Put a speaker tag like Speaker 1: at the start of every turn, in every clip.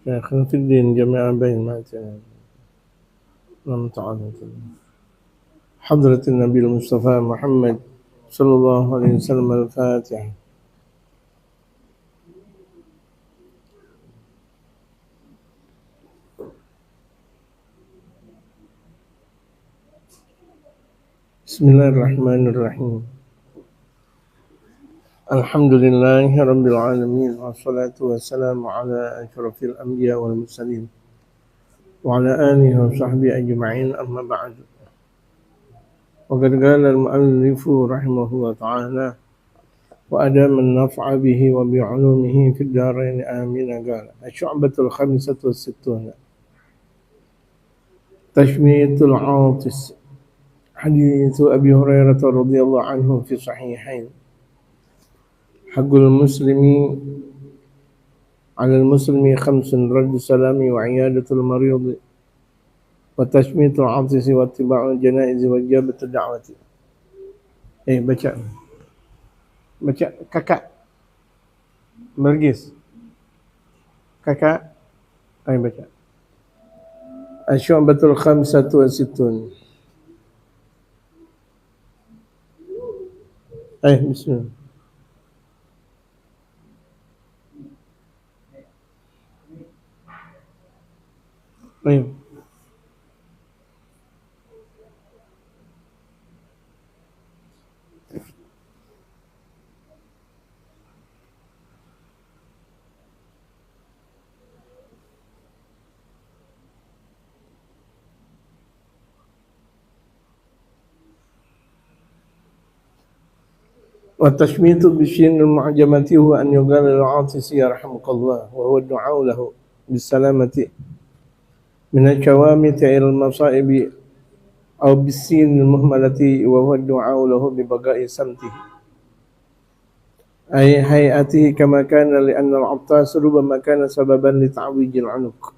Speaker 1: شيخنا في الدين جميعا بين ما لم تعلم حضرة النبي المصطفى محمد صلى الله عليه وسلم. الفاتحة. بسم الله الرحمن الرحيم. الحمد لله رب العالمين، والصلاة والسلام على أشرف الأنبياء والمرسلين وعلى آله وصحبه أجمعين، أما بعد. وقد قال المؤلف رحمه الله تعالى: وأدام النفع به وبعلومه في الدارين آمين. قال: الشعبة الخامسة والستون، تشميت العاطس. حديث أبي هريرة رضي الله عنه في صحيحين: حق المسلم على المسلم خمس: رد السلام وعيادة المريض وتشميت العاطس واتباع الجنائز وإجابة الدعوة. baca kakak Bergis, kakak baca Asy'abatul khamsatu wasittun. Bismillah. والتشميت بالشين المعجمة هو أن يقال للعاطس يرحمك الله، وهو الدعاء له بالسلامة من الشوامت إلى المصائب، أو بالسين المهملة وهو الدعاء له ببقاء سمته أي هيئته كما كان، لأن العطاس ربما كان سببا لتعويج العنق.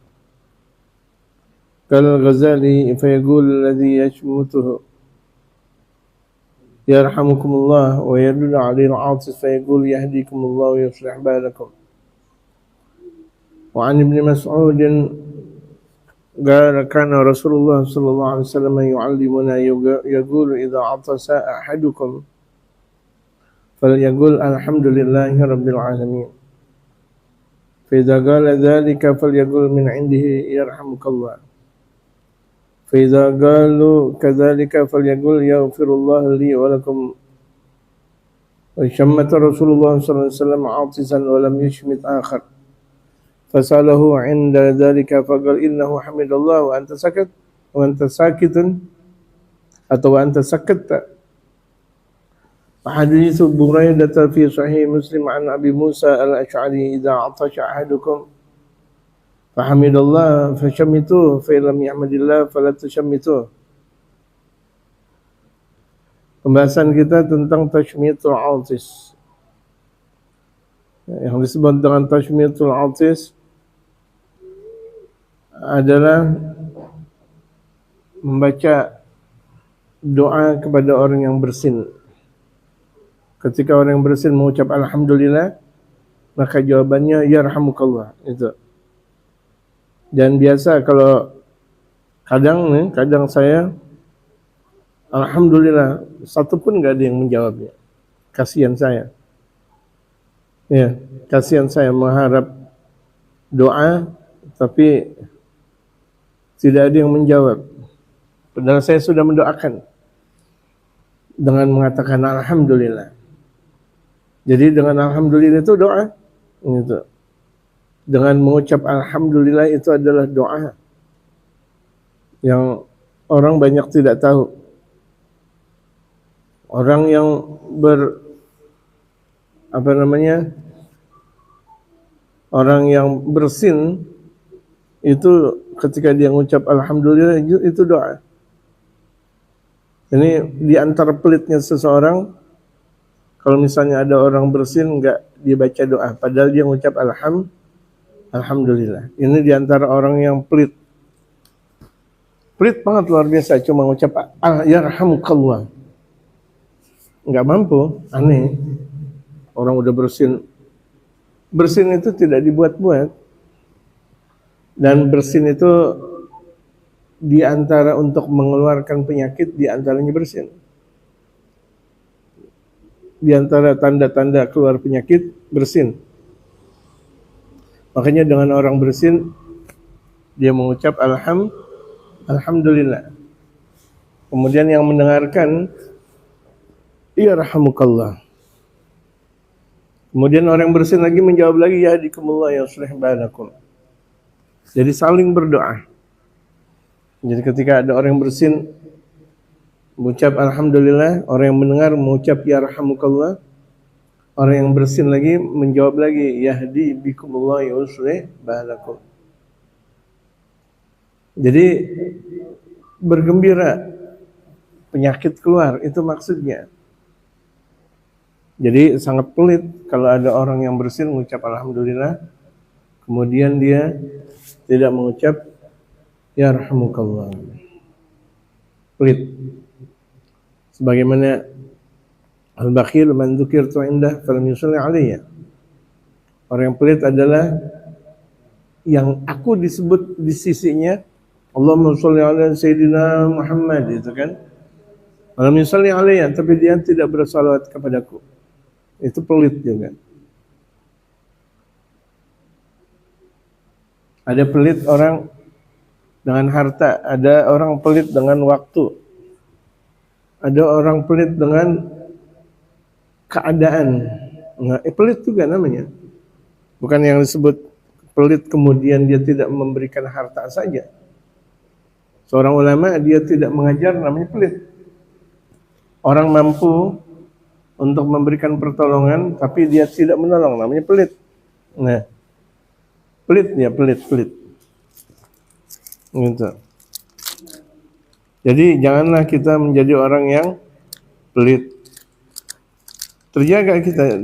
Speaker 1: قال الغزالي: فيقول الذي يشمته يرحمكم الله، ويدل عليه العاطس فيقول يهديكم الله ويصلح بالكم. وعن ابن مسعود قال: كان رسول الله صلى الله عليه وسلم يعلمنا يقول إذا عطس أحدكم فليقول الحمد لله رب العالمين، فإذا قال ذلك فليقول من عنده يرحمك الله، فإذا قالوا كذلك فليقول يغفر الله لي ولكم. وشمت رسول الله صلى الله عليه وسلم عاطسا ولم يشمت آخر، فسأله عند ذلك فقال إنه حمد الله وأنت سكت وأنت ساكت أو أنت سكت. حديث بريدة في صحيح مسلم عن أبي موسى الأشعري: إذا عطش أحدكم فحمد الله فشمتوه، فإن لم يحمد الله فلا تشمتوه. Pembahasan kita tentang tashmitul autis. Yang disebut dengan tashmitul autis adalah membaca doa kepada orang yang bersin. Ketika orang yang bersin mengucap alhamdulillah, maka jawabannya yarhamukallah. Itu. Dan biasa kalau kadang saya alhamdulillah, satu pun enggak ada yang menjawabnya. Kasihan saya. Ya, kasihan saya mengharap doa tapi tidak ada yang menjawab. Padahal saya sudah mendoakan dengan mengatakan alhamdulillah. Jadi dengan alhamdulillah itu doa. Gitu. Dengan mengucap alhamdulillah itu adalah doa yang orang banyak tidak tahu. Orang yang orang yang bersin itu ketika dia mengucap alhamdulillah itu doa. Ini di antara pelitnya seseorang, kalau misalnya ada orang bersin enggak dia baca doa padahal dia mengucap alhamdulillah. Ini di antara orang yang pelit. Pelit banget, luar biasa, cuma mengucap yarhamukallah. Enggak mampu, aneh. Orang udah bersin. Bersin itu tidak dibuat-buat. Dan bersin itu di antara untuk mengeluarkan penyakit, di antaranya bersin. Di antara tanda-tanda keluar penyakit, bersin. Makanya dengan orang bersin, dia mengucap alhamdulillah. Kemudian yang mendengarkan, ya rahamukallah. Kemudian orang bersin lagi menjawab lagi, yahdikumullah yuslih balakum. Jadi saling berdoa. Jadi ketika ada orang yang bersin mengucap alhamdulillah, orang yang mendengar mengucap ya rahamukallah, orang yang bersin lagi menjawab lagi, yahdi bikumullah yuslih balakum. Jadi bergembira, penyakit keluar, itu maksudnya. Jadi sangat pelit kalau ada orang yang bersin mengucap alhamdulillah, kemudian dia tidak mengucap ya rahamukallah. Pelit. Sebagaimana al-bakhil man dzukirtu indah falam yusalli alayya. Orang yang pelit adalah yang aku disebut di sisinya, Allahumma sholli ala sayyidina Muhammad, itu kan. Falam yusalli alayya, tapi dia tidak bersalawat kepadaku. Itu pelit juga. Ada pelit orang dengan harta, ada orang pelit dengan waktu, ada orang pelit dengan keadaan. Nah, pelit juga namanya. Bukan yang disebut pelit kemudian dia tidak memberikan harta saja. Seorang ulama dia tidak mengajar, namanya pelit. Orang mampu untuk memberikan pertolongan tapi dia tidak menolong, namanya pelit. Nah, pelit dia, pelit. Gitu. Jadi janganlah kita menjadi orang yang pelit. Terjaga kita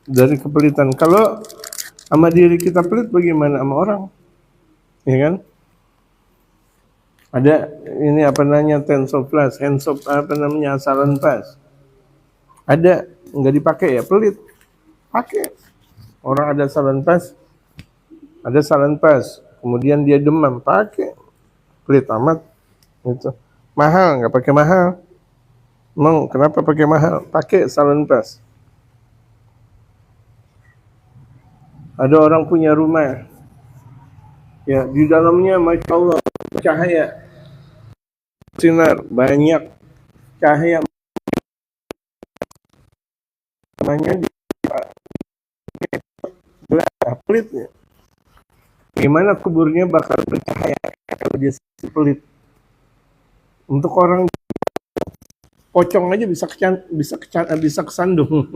Speaker 1: dari kepelitan. Kalau sama diri kita pelit, bagaimana sama orang? Ya kan? Ada ini apa namanya tensoplast, handsop apa namanya salanpas. Ada enggak dipakai ya pelit. Pakai. Orang ada salanpas, kemudian dia demam, pakai. Pelit amat. Gitu. Mahal, enggak pakai mahal. Emang kenapa pakai mahal? Pakai salanpas. Ada orang punya rumah, ya di dalamnya masya Allah cahaya sinar banyak, cahaya namanya gelap, pelitnya. Gimana kuburnya bakal bercahaya kalau dia pelit? Untuk orang pocong aja bisa kesandung.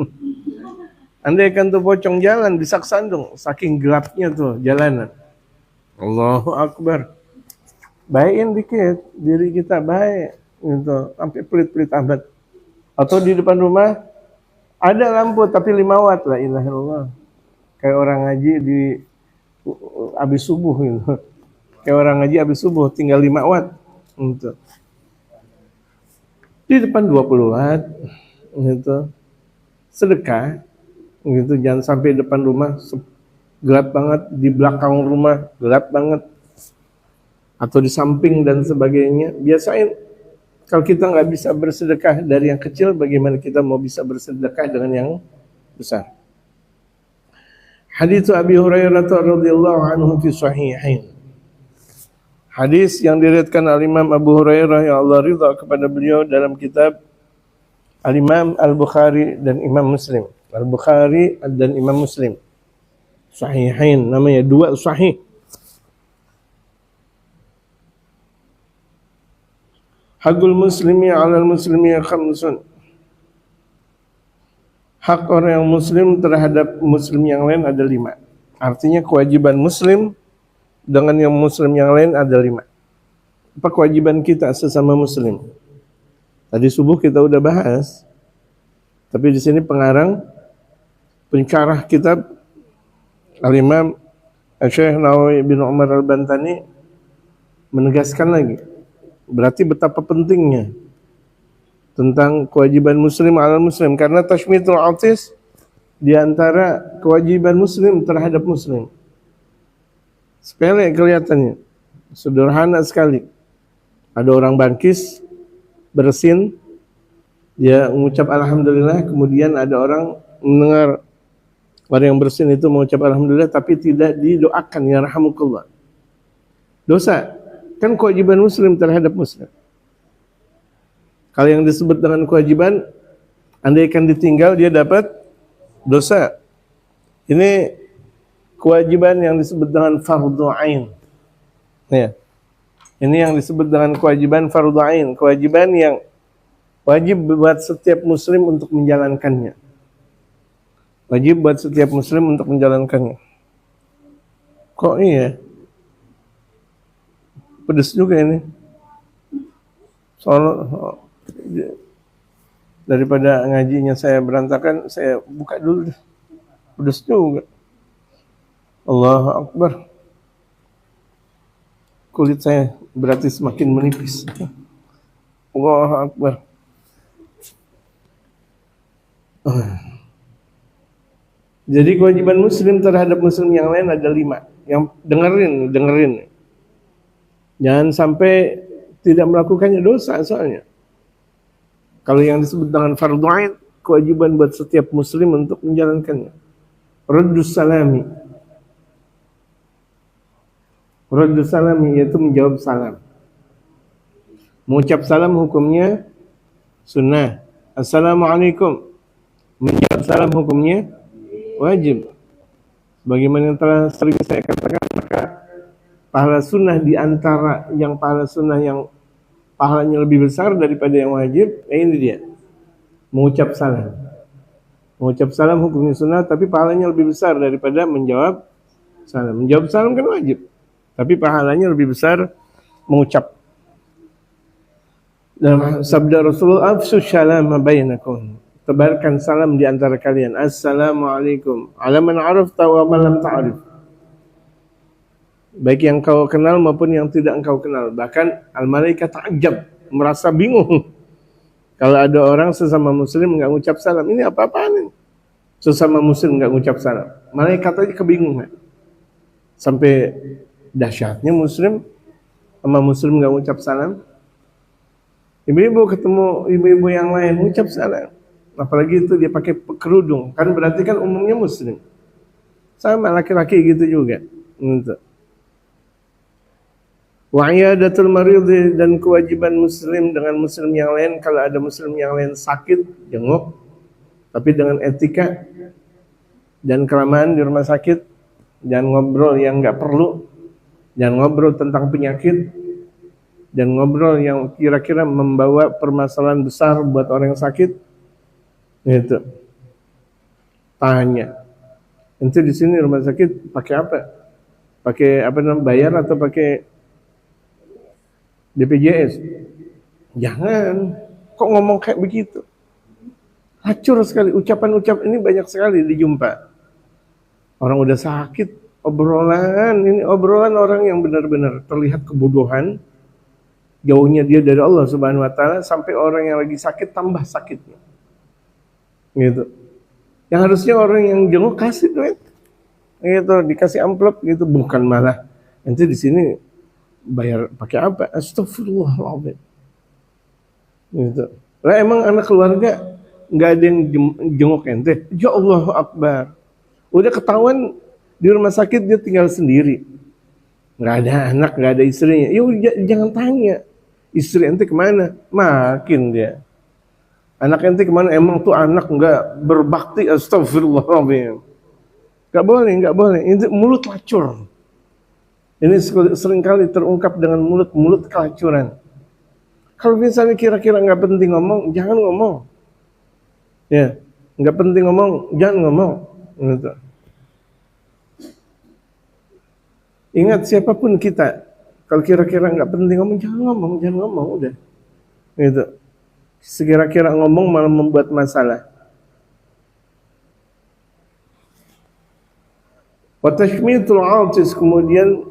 Speaker 1: Andai kan tuh pocong jalan bisa kesandung, saking gelapnya tuh jalanan. Allahu Akbar. Baikin dikit diri kita, baik gitu, sampai pelit-pelit amat. Atau di depan rumah ada lampu tapi 5 watt, la ilaha illallah. Kayak orang ngaji di habis subuh gitu. Kayak orang ngaji habis subuh tinggal 5 watt gitu. Di depan 20 watt gitu. Sedekah gitu, jangan sampai depan rumah gelap banget, di belakang rumah gelap banget, atau di samping dan sebagainya. Biasain kalau kita nggak bisa bersedekah dari yang kecil, bagaimana kita mau bisa bersedekah dengan yang besar? Hadits Abi Hurairah radhiyallahu anhu fi sahihain. Hadis yang diriwayatkan Al-Imam Abu Hurairah, ya Allah ridha kepada beliau, dalam kitab Al-Imam Al-Bukhari dan Imam Muslim. Al-Bukhari dan Imam Muslim. Sahihain, namanya dua sahih. Hakul muslimi 'alal muslimi khamsun. Hak orang yang muslim terhadap muslim yang lain ada 5. Artinya kewajiban muslim dengan yang muslim yang lain ada 5. Apa kewajiban kita sesama muslim? Tadi subuh kita udah bahas. Tapi di sini pencarah kitab Al-Imam Syekh Nawawi bin Umar Al-Bantani menegaskan lagi. Berarti betapa pentingnya tentang kewajiban muslim ala muslim, karena tashmitul atis di antara kewajiban muslim terhadap muslim. Sepele kelihatannya, sederhana sekali. Ada orang bangkis, bersin, dia mengucap alhamdulillah, kemudian ada orang mendengar orang yang bersin itu mengucap alhamdulillah tapi tidak didoakan ya rahamukallah. Dosa. Kan kewajiban muslim terhadap muslim. Kalau yang disebut dengan kewajiban, andaikan ditinggal dia dapat dosa. Ini kewajiban yang disebut dengan fardhu ain. Ya. Ini yang disebut dengan kewajiban fardhu ain, kewajiban yang wajib buat setiap muslim untuk menjalankannya. Wajib buat setiap muslim untuk menjalankannya. Kok iya? Pedes juga ini. Soal daripada ngajinya saya berantakan, saya buka dulu deh. Pedes juga. Allahu Akbar. Kulit saya berarti semakin menipis. Allahu Akbar. Jadi kewajiban muslim terhadap muslim yang lain ada 5. Yang dengerin. Jangan sampai tidak melakukannya dosa soalnya. Kalau yang disebut dengan fardhu ain, kewajiban buat setiap muslim untuk menjalankannya. Raddus salami. Raddus salami yaitu menjawab salam. Mengucap salam hukumnya sunnah. Assalamualaikum. Menjawab salam hukumnya wajib. Bagaimana yang telah sering saya katakan, maka pahala sunnah di antara yang pahala sunnah yang pahalanya lebih besar daripada yang wajib, ini dia. Mengucap salam. Mengucap salam hukumnya sunnah, tapi pahalanya lebih besar daripada menjawab salam. Menjawab salam kan wajib, tapi pahalanya lebih besar mengucap. Dalam sabda Rasulullah, afsus salam bainakum. Tebarkan salam di antara kalian. Assalamualaikum. Ala man arafta wa man lam ta'rif. Baik yang kau kenal maupun yang tidak engkau kenal. Bahkan al-malaikat ta'ajab, merasa bingung. Kalau ada orang sesama muslim enggak ngucap salam, ini apa-apaan ini? Sesama muslim enggak ngucap salam. Malaikat aja kebingungan. Sampai dahsyatnya muslim sama muslim enggak ngucap salam. Ibu-ibu ketemu ibu-ibu yang lain ngucap salam. Apalagi itu dia pakai kerudung, kan berarti kan umumnya muslim. Sama laki-laki gitu juga. Untuk wa'iyadatul marid, dan kewajiban muslim dengan muslim yang lain, kalau ada muslim yang lain sakit, jenguk, tapi dengan etika dan kelamaan di rumah sakit. Jangan ngobrol yang enggak perlu, jangan ngobrol tentang penyakit, dan ngobrol yang kira-kira membawa permasalahan besar buat orang yang sakit. Itu tanya, ente di sini rumah sakit pakai apa? Pakai apa namanya, bayar atau pakai BPJS? Jangan, kok ngomong kayak begitu? Hancur sekali, ucapan-ucapan ini banyak sekali dijumpa. Orang udah sakit, ini obrolan orang yang benar-benar terlihat kebodohan, jauhnya dia dari Allah Subhanahu wa taala, sampai orang yang lagi sakit tambah sakitnya. Gitu. Yang harusnya orang yang jenguk kasih duit. Gitu, dikasih amplop gitu, bukan malah ente di sini bayar pakai apa? Astagfirullahaladzim. Gitu. Lah emang anak keluarga nggak ada yang jenguk ente? Ya Allah Akbar. Udah ketahuan di rumah sakit dia tinggal sendiri. Nggak ada anak, nggak ada istrinya. Ya jangan tanya. Istri ente kemana? Makin dia. Anak ente kemana? Emang tuh anak nggak berbakti? Astagfirullahaladzim. Nggak boleh. Ini mulut lacur. Ini seringkali terungkap dengan mulut kelacuran. Kalau misalnya kira-kira nggak penting ngomong, jangan ngomong. Ya, nggak penting ngomong, jangan ngomong. Gitu. Ingat siapapun kita, kalau kira-kira nggak penting ngomong, jangan ngomong, udah. Gitu. Sekira-kira ngomong malah membuat masalah. Wa tashmitul 'atis, kemudian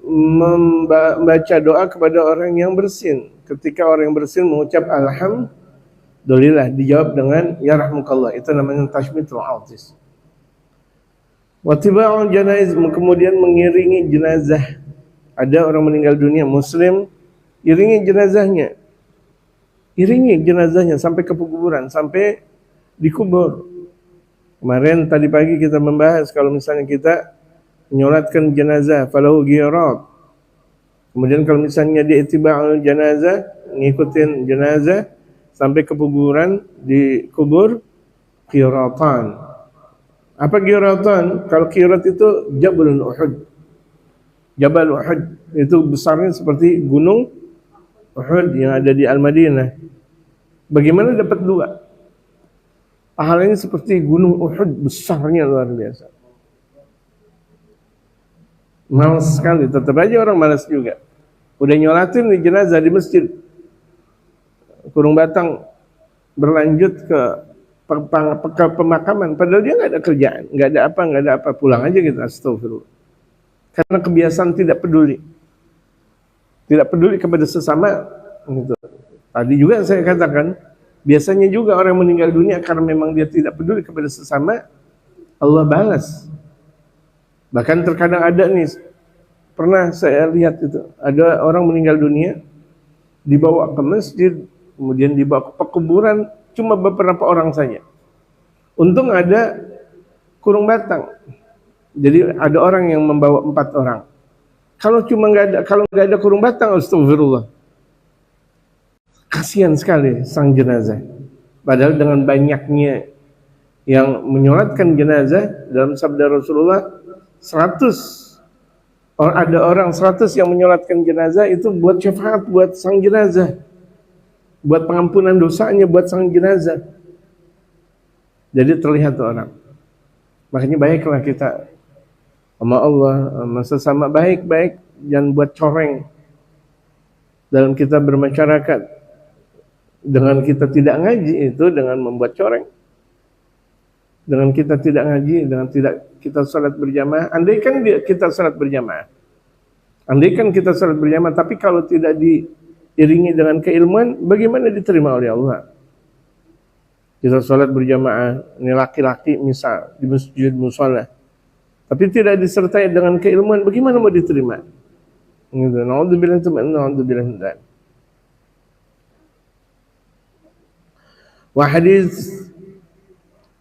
Speaker 1: membaca doa kepada orang yang bersin. Ketika orang yang bersin mengucap alhamdulillah, dijawab dengan ya rahmukallah. Itu namanya tashmitul 'atis. Wattiba'ul janaiz, kemudian mengiringi jenazah. Ada orang meninggal dunia muslim, iringi jenazahnya. Iringi jenazahnya sampai ke kuburan, sampai dikubur. Kemarin tadi pagi kita membahas kalau misalnya kita menyolatkan jenazah falahu qirat. Kemudian kalau misalnya dia ittiba'ul janazah, ngikutin jenazah sampai ke kuburan, dikubur, qiratan. Apa qiratan? Kalau qirat itu Jabalul Uhud. Jabal Uhud itu besarnya seperti gunung Uhud yang ada di Al-Madinah. Bagaimana dapat dua? Pahalanya seperti gunung Uhud, besarnya luar biasa. Malas sekali, tetap aja orang malas juga. Udah nyolatin di jenazah di masjid, kurung batang, berlanjut ke pemakaman. Padahal dia nggak ada kerjaan, nggak ada apa, pulang aja gitu. Astagfirullah. Karena kebiasaan tidak peduli kepada sesama. Gitu. Tadi juga saya katakan, biasanya juga orang meninggal dunia karena memang dia tidak peduli kepada sesama, Allah balas. Bahkan terkadang ada nih, pernah saya lihat itu, ada orang meninggal dunia, dibawa ke masjid, kemudian dibawa ke pekuburan, cuma beberapa orang saja. Untung ada kurung batang, jadi ada orang yang membawa 4 orang. Kalau nggak ada kurung batang, astagfirullah, kasihan sekali sang jenazah. Padahal dengan banyaknya yang menyolatkan jenazah, dalam sabda Rasulullah 100, ada orang 100 yang menyolatkan jenazah, itu buat syafaat buat sang jenazah, buat pengampunan dosanya buat sang jenazah. Jadi terlihat tuh orang. Makanya baiklah kita sama Allah, sama sesama baik-baik, jangan buat coreng dalam kita bermasyarakat. Dengan kita tidak ngaji itu dengan membuat coreng. Dengan kita tidak ngaji, dengan tidak kita salat berjamaah, andaikan kita salat berjamaah, tapi kalau tidak diiringi dengan keilmuan, bagaimana diterima oleh Allah? Kita salat berjamaah, ini laki-laki misal di masjid mushola, tapi tidak disertai dengan keilmuan, bagaimana mau diterima? Gitu. Na'udzubillah. Wa hadis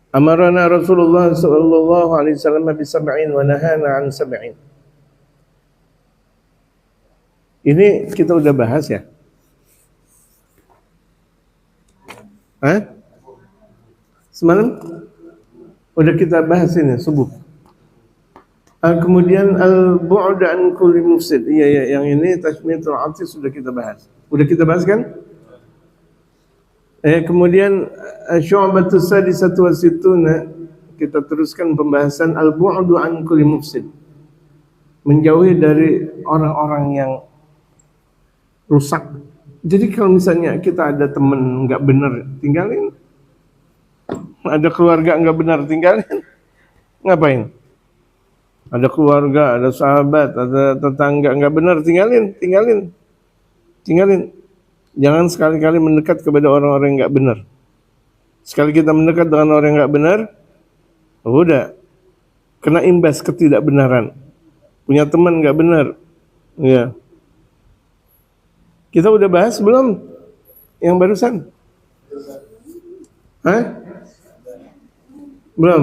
Speaker 1: amarana Rasulullah sallallahu alaihi wasallam bi sab'in wa nahana an sab'in. Ini kita udah bahas ya? Semalam udah kita bahas ini subuh. Kemudian al-bu'd an kulli mufsid. Iya, yang ini tashmitul atis sudah kita bahas. Udah kita bahas kan? Kemudian syu'batus sadisatu wasittuna, kita teruskan pembahasan al-bu'du an kulli mufsid, menjauhi dari orang-orang yang rusak. Jadi kalau misalnya kita ada teman nggak benar, tinggalin. Ada keluarga nggak benar, tinggalin. Ngapain? Ada keluarga, ada sahabat, ada tetangga nggak benar, tinggalin. Jangan sekali-kali mendekat kepada orang-orang yang nggak benar. Sekali kita mendekat dengan orang yang nggak benar, udah kena imbas ketidakbenaran. Punya teman nggak benar, ya. Kita udah bahas belum yang barusan? Belum.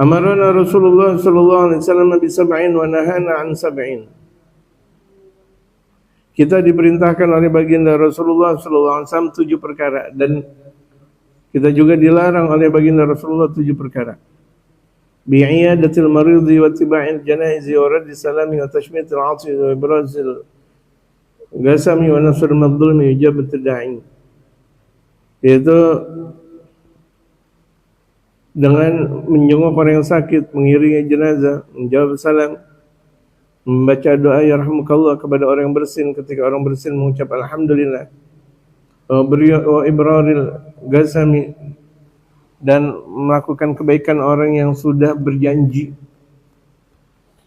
Speaker 1: Amarana Rasulullah sallallahu alaihi wasallam bi sab'in wa nahana an sab'in. Kita diperintahkan oleh baginda Rasulullah sallallahu alaihi wasallam 7 perkara, dan kita juga dilarang oleh baginda Rasulullah 7 perkara. Bi'iyadatil maridi wa tiba'il janaizi wa raddi salami wa tashmitil 'atsi wa ibrazil gasami wa nasrul madlumi wa ijabatil da'i. Yaitu dengan menjenguk orang yang sakit, mengiringi jenazah, menjawab salam, membaca doa yarhamukallah kepada orang yang bersin ketika orang bersin mengucap alhamdulillah, wa ibraril gasami, dan melakukan kebaikan orang yang sudah berjanji,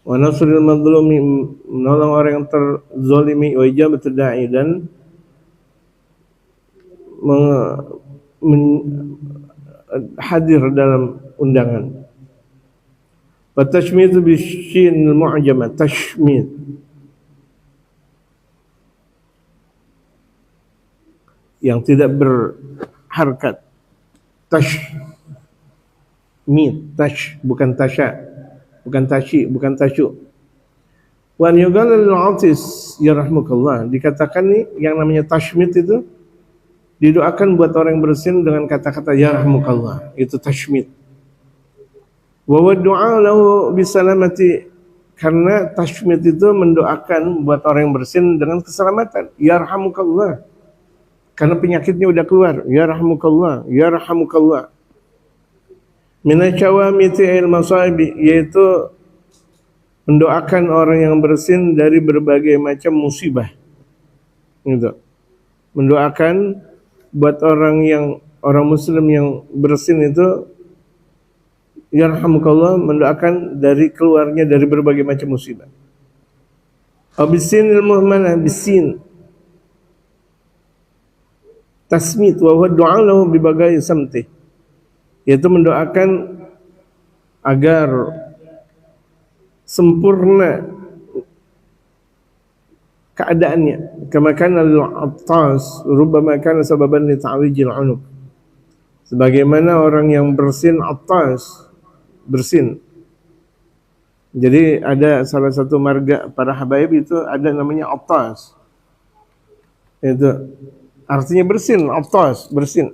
Speaker 1: wa nasril madlumi, menolong orang yang terzalimi, wa ijabatul da'i, dan hadir dalam undangan. Wa tashmid bisyin al-mu'jamah, tashmid yang tidak berharkat, tash bukan tasya, bukan tashi, bukan tasyu. Wa yuqal lil-'atis yarhamukallah, dikatakan nih yang namanya tashmid itu didoakan buat orang yang bersin dengan kata-kata yarhamukallah, itu tashmid. Wa du'a lahu bisalamati, karena tashmid itu mendoakan buat orang yang bersin dengan keselamatan, yarhamukallah, karena penyakitnya udah keluar, yarhamukallah, yarhamukallah. Minacawamiti'il masaibi, yaitu mendoakan orang yang bersin dari berbagai macam musibah. Gitu. Mendoakan buat orang muslim yang bersin itu, yarhamukallah, mendoakan dari keluarnya dari berbagai macam musibah. Abisinil muhmalah, bisin tasmit, wa huwa du'a lahu bi bagai samti, yaitu mendoakan agar sempurna keadaannya. Kama kana al-'attas rubbama kana sababan li ta'wijil 'unuq, sebagaimana orang yang bersin, 'attas bersin. Jadi ada salah satu marga para habaib itu ada namanya 'attas, itu artinya bersin, 'attas bersin.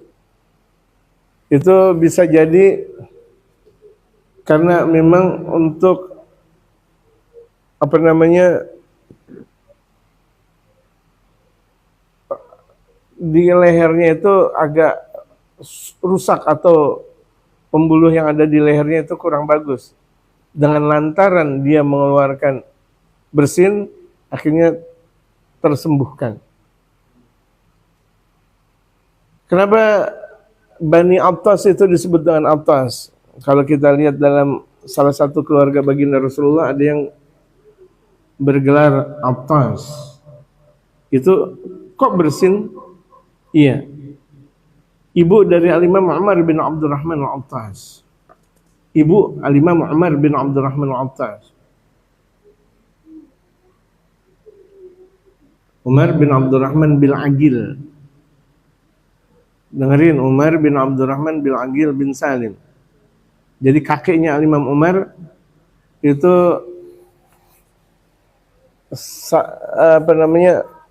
Speaker 1: Itu bisa jadi karena memang untuk di lehernya itu agak rusak atau pembuluh yang ada di lehernya itu kurang bagus. Dengan lantaran dia mengeluarkan bersin, akhirnya tersembuhkan. Kenapa Bani Attas itu disebut dengan Attas? Kalau kita lihat dalam salah satu keluarga baginda Rasulullah ada yang bergelar Attas. Itu kok bersin? Iya. Ibu dari Al-Imam Umar bin Abdurrahman Al-Attas. Ibu Al-Imam Umar bin Abdurrahman Al-Attas. Umar bin Abdurrahman bin Agil. Dengerin, Umar bin Abdurrahman bin Agil bin Salim. Jadi kakeknya Al-Imam Umar itu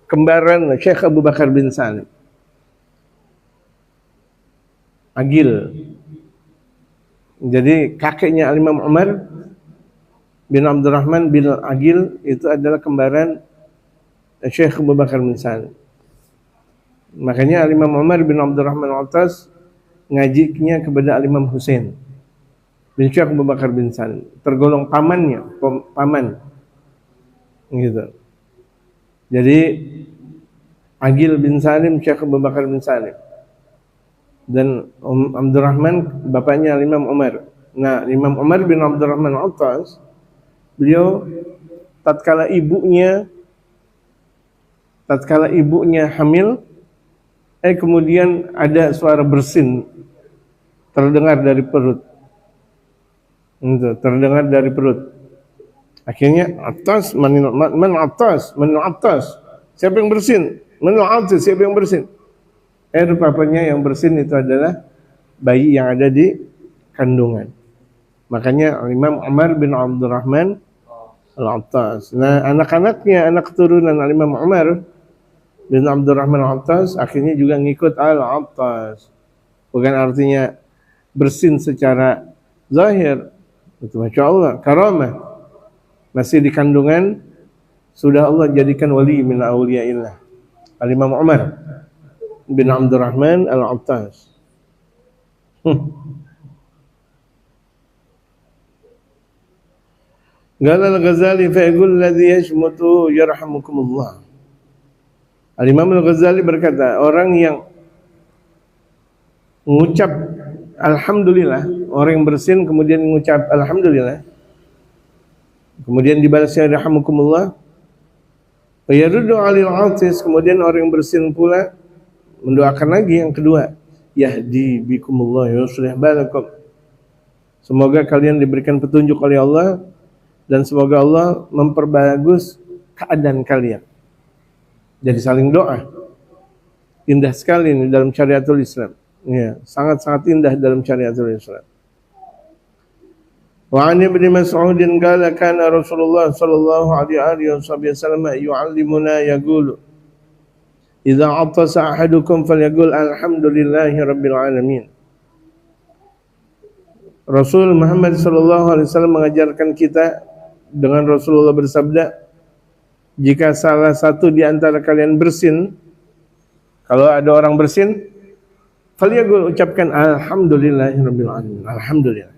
Speaker 1: kembaran Syekh Abu Bakar bin Salim. Agil. Jadi kakeknya Al-Imam Umar bin Abdurrahman bin Agil itu adalah kembaran Syekh Abu Bakar bin Salim. Makanya Al-Imam Umar bin Abdurrahman Al-Attas ngajinya kepada Al-Imam Husain bin Syekh Abu Bakar bin Salim, tergolong pamannya, paman gitu. Jadi Agil bin Salim, Syekh Abu Bakar bin Salim, dan Abdurrahman bapaknya Imam Umar. Nah, Imam Umar bin Abdurrahman Al-Attas, beliau tatkala ibunya hamil, kemudian ada suara bersin terdengar dari perut. Itu, terdengar dari perut. Akhirnya atas, man atas. Siapa yang bersin? Man atas, siapa yang bersin? Rupanya yang bersin itu adalah bayi yang ada di kandungan. Makanya Imam Umar bin Abdurrahman Al-Attas. Nah, anak-anaknya, anak keturunan Imam Umar bin Abdurrahman Al-Attas akhirnya juga ngikut Al-Attas. Bukan artinya bersin secara zahir. Itu Masya Allah, karamah. Masih di kandungan, sudah Allah jadikan wali min awliyaillah. Al-Imam Umar bin Abdurrahman Al-Attas. Qala Al-Ghazali fa'yaqul alladhi yashmutu yarhamukumullah. Al-Imam Al-Ghazali berkata, orang yang mengucap alhamdulillah, orang yang bersin kemudian mengucap alhamdulillah, kemudian dibalasnya rahimakumullah, wa yaruddu 'alil 'atis, kemudian orang yang bersin pula mendoakan lagi yang kedua, yahdi bikumullah yuslih balakum. Semoga kalian diberikan petunjuk oleh Allah dan semoga Allah memperbagus keadaan kalian. Jadi saling doa. Indah sekali ini dalam syariatul Islam. Ya, sangat-sangat indah dalam syariatul Islam. Wa 'an Ibnu Mas'ud qala kana Rasulullah sallallahu alaihi wasallam yu'allimuna yaqulu idza 'atasa ahadukum falyaqul alhamdulillahi rabbil alamin. Rasul Muhammad sallallahu alaihi wasallam mengajarkan kita dengan Rasulullah bersabda, jika salah satu di antara kalian bersin, kalau ada orang bersin, falyaqul, ucapkan alhamdulillahi rabbil alamin. Alhamdulillah.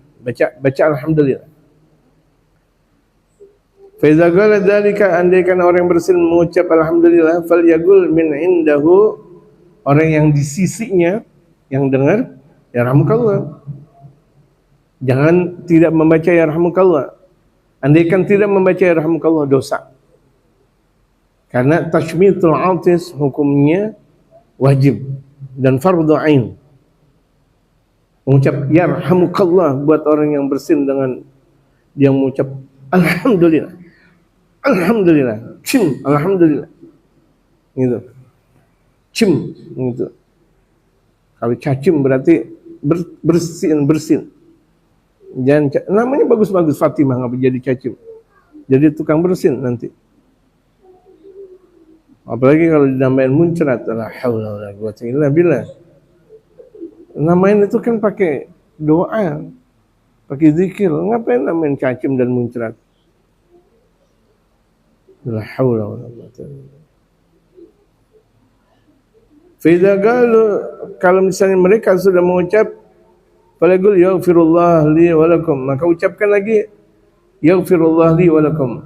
Speaker 1: Baca alhamdulillah. Fa idza qala dzalika, andaikan orang yang bersin mengucap alhamdulillah, falyaqul min indahu, orang yang di sisinya yang dengar, yarhamukallah. Jangan tidak membaca yarhamukallah. Andaikan tidak membaca yarhamukallah dosa. Karena tashmitul atis hukumnya wajib dan fardhu ain. Mengucap yarhamukallah buat orang yang bersin dengan dia mengucap alhamdulillah. Alhamdulillah. Cim, alhamdulillah. Gitu. Cim, gitu. Kalau cacim berarti bersin. Jangan, namanya bagus-bagus Fatimah, nggak jadi cacim. Jadi tukang bersin nanti. Apalagi kalau dinamain muncrat, la haula wala quwwata illa billah. Namain itu kan pakai doa, pakai zikir. Ngapain namain cacim dan muncrat? La haula wala quwwata illa billah. Faiza qalu, kalau misalnya mereka sudah mengucap falaqul yaghfirullah li wa lakum, maka ucapkan lagi yaghfirullah li wa lakum.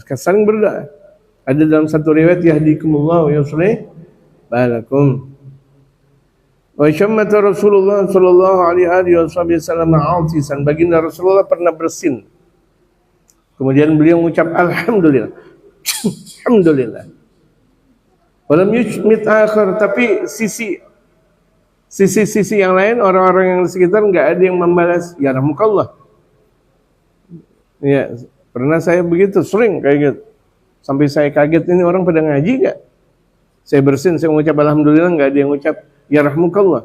Speaker 1: Saling berdoa. Ada dalam satu riwayat yahdikumullah wa yuslih balakum. Wa syammata Rasulullah sallallahu alaihi wasallam 'atisan, baginda Rasulullah pernah bersin. Kemudian beliau mengucap alhamdulillah. Alhamdulillah. Walam yushmit akhar, tapi sisi yang lain, orang-orang yang di sekitar enggak ada yang membalas yarhamukallah. Ya, pernah saya begitu, sering kayak gitu. Sampai saya kaget, ini orang pada ngaji enggak? Saya bersin, saya mengucap alhamdulillah, enggak ada yang mengucap yarhamukallah.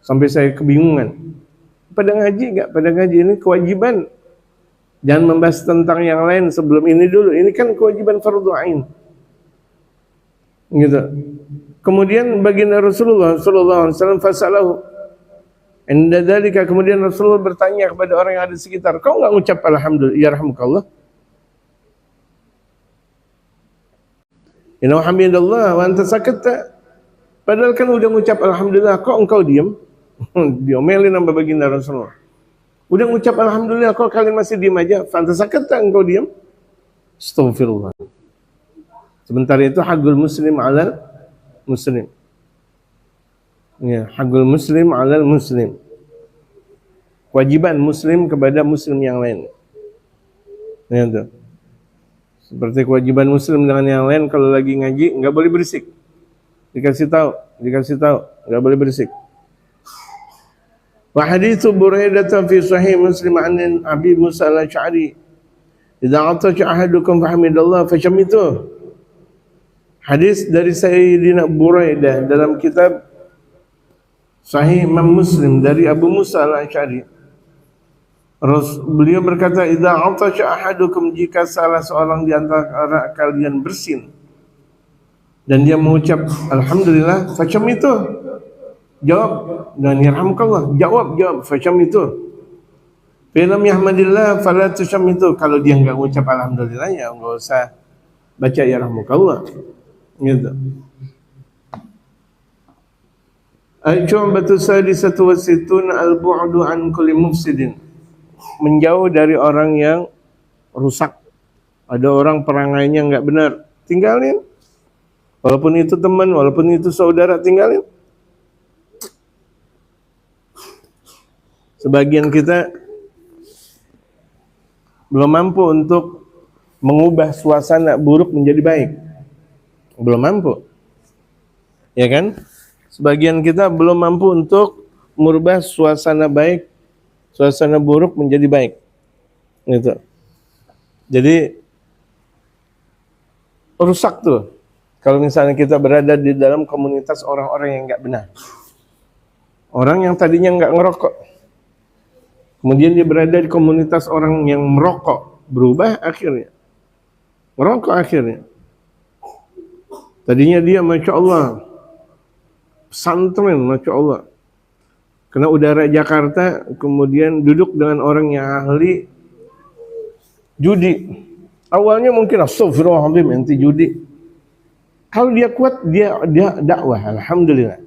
Speaker 1: Sampai saya kebingungan. Pada ngaji enggak? Pada ngaji, ini kewajiban. Jangan membahas tentang yang lain sebelum ini dulu. Ini kan kewajiban fardhu ain. Gitu. Kemudian baginda Rasulullah sallallahu alaihi wasallam fasalahu. Inda dzalika, kemudian Rasulullah bertanya kepada orang yang ada di sekitar, kau enggak mengucap alhamdulillah yarhamukallah? Inna hamidallah wa anta sakatta. Padahal kan udah mengucap alhamdulillah, kok engkau diam? Diomelin sama baginda Rasulullah. Udah mengucap alhamdulillah, kok kalian masih diam aja? Fa anta sakatta, engkau diam? Astaghfirullah. Sementara itu haqqul muslim 'alal muslim. Ya, haqqul muslim 'alal muslim. Kewajiban muslim kepada muslim yang lain. Ya, itu. Seperti kewajiban muslim dengan yang lain, kalau lagi ngaji enggak boleh berisik. Dikasih tahu, enggak boleh berisik. Wa haditsu Buraidah fi sahih Muslim an Abi Musa al-Asy'ari, "Idza 'atasha ahadukum fahmidallah fashamituh." Hadis dari Sayyidina Buraidah dalam kitab Sahih Imam Muslim dari Abu Musa al-Asy'ari. Beliau berkata, idza 'atasha ahadukum, jika salah seorang di antara kalian bersin dan dia mengucap alhamdulillah, facam itu. Jawab dan yarhamukallah. Jawab facam itu. Fa lam yahmadillah fala tusham itu. Kalau dia enggak mengucap alhamdulillah, ya enggak usah baca yarhamukallah. Gitu. Al-Syu'batu sadisatu wa sittun al-bu'du an kulli mufsidin. Menjauh dari orang yang rusak. Ada orang perangainya enggak benar, tinggalin. Walaupun itu teman, walaupun itu saudara, tinggalin. Sebagian kita belum mampu untuk mengubah suasana buruk menjadi baik. Belum mampu. Ya kan? Sebagian kita belum mampu untuk merubah suasana baik, suasana buruk menjadi baik. Gitu. Jadi rusak tuh kalau misalnya kita berada di dalam komunitas orang-orang yang nggak benar. Orang yang tadinya nggak ngerokok, kemudian dia berada di komunitas orang yang merokok, berubah akhirnya. Merokok akhirnya. Tadinya dia Masya Allah, pesantren Masya Allah. Kena udara Jakarta, kemudian duduk dengan orang yang ahli judi. Awalnya mungkin astagfirullahaladzim, ente judi. Kalau dia kuat, dia dakwah, alhamdulillah.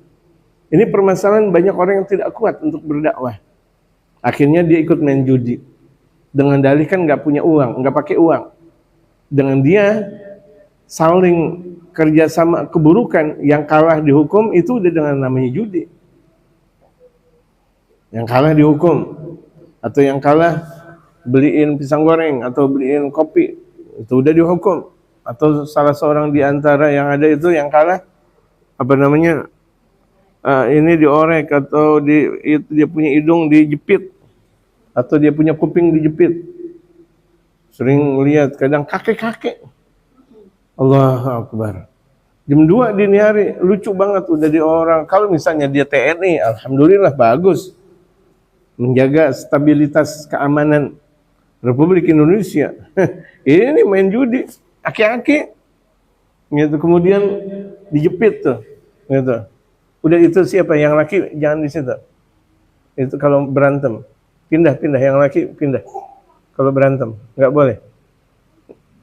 Speaker 1: Ini permasalahan banyak orang yang tidak kuat untuk berdakwah. Akhirnya dia ikut main judi. Dengan dalih kan nggak punya uang, nggak pakai uang. Dengan dia saling kerjasama keburukan, yang kalah dihukum itu udah dengan namanya judi. Yang kalah dihukum, atau yang kalah beliin pisang goreng atau beliin kopi, itu udah dihukum. Atau salah seorang di antara yang ada itu yang kalah, apa namanya, ini diorek, atau itu dia punya hidung dijepit, atau dia punya kuping dijepit. Sering lihat kadang kakek-kakek, Allahu Akbar, jam 2 dini hari, lucu banget udah di orang. Kalau misalnya dia TNI, alhamdulillah bagus, menjaga stabilitas keamanan Republik Indonesia. Ini main judi, aki-aki, gitu. Kemudian dijepit tuh, gitu. Udah itu siapa? Yang laki jangan di situ. Itu kalau berantem, pindah, yang laki pindah. Kalau berantem, nggak boleh.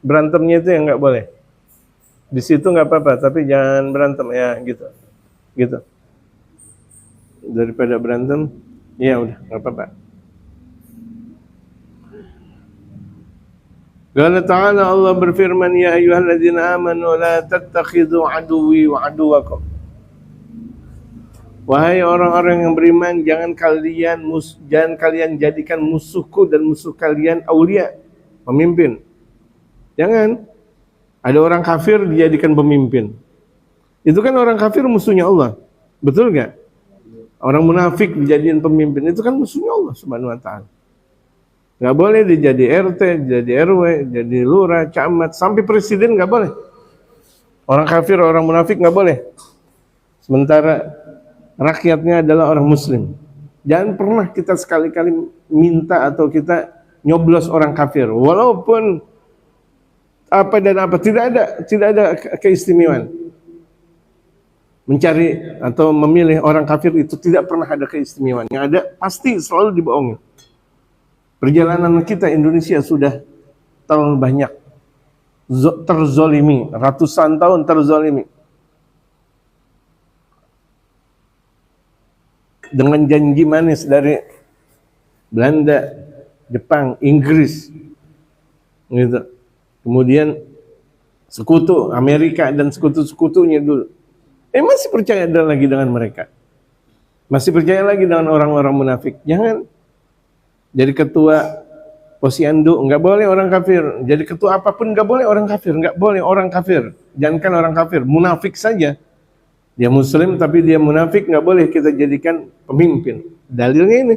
Speaker 1: Berantemnya itu yang nggak boleh. Di situ nggak apa-apa, tapi jangan berantem ya, gitu. Daripada berantem, ya udah nggak apa-apa. Qala ta'ala, Allah berfirman, ya ayyuhalladzina amanu la tattakhidhu aduwwi wa aduwakum. Wahai orang-orang yang beriman, jangan kalian jadikan musuhku dan musuh kalian aulia, pemimpin. Jangan. Ada orang kafir dijadikan pemimpin. Itu kan orang kafir musuhnya Allah. Betul nggak? Orang munafik dijadikan pemimpin, itu kan musuhnya Allah Subhanahu wa taala. Nggak boleh dijadi RT, jadi RW, jadi lurah, camat, sampai presiden nggak boleh. Orang kafir, orang munafik nggak boleh. Sementara rakyatnya adalah orang muslim. Jangan pernah kita sekali-kali minta atau kita nyoblos orang kafir. Walaupun apa dan apa, tidak ada keistimewaan. Mencari atau memilih orang kafir itu tidak pernah ada keistimewaan. Yang ada pasti selalu dibohongin. Perjalanan kita Indonesia sudah terlalu banyak terzolimi, ratusan tahun terzolimi. Dengan janji manis dari Belanda, Jepang, Inggris, gitu. Kemudian sekutu Amerika dan sekutu-sekutunya dulu. Masih percaya lagi dengan mereka? Masih percaya lagi dengan orang-orang munafik? Jangan. Jadi ketua posyandu nggak boleh orang kafir. Jadi ketua apapun nggak boleh orang kafir. Nggak boleh orang kafir. Jangankan orang kafir, munafik saja. Dia muslim tapi dia munafik, nggak boleh kita jadikan pemimpin. Dalilnya ini.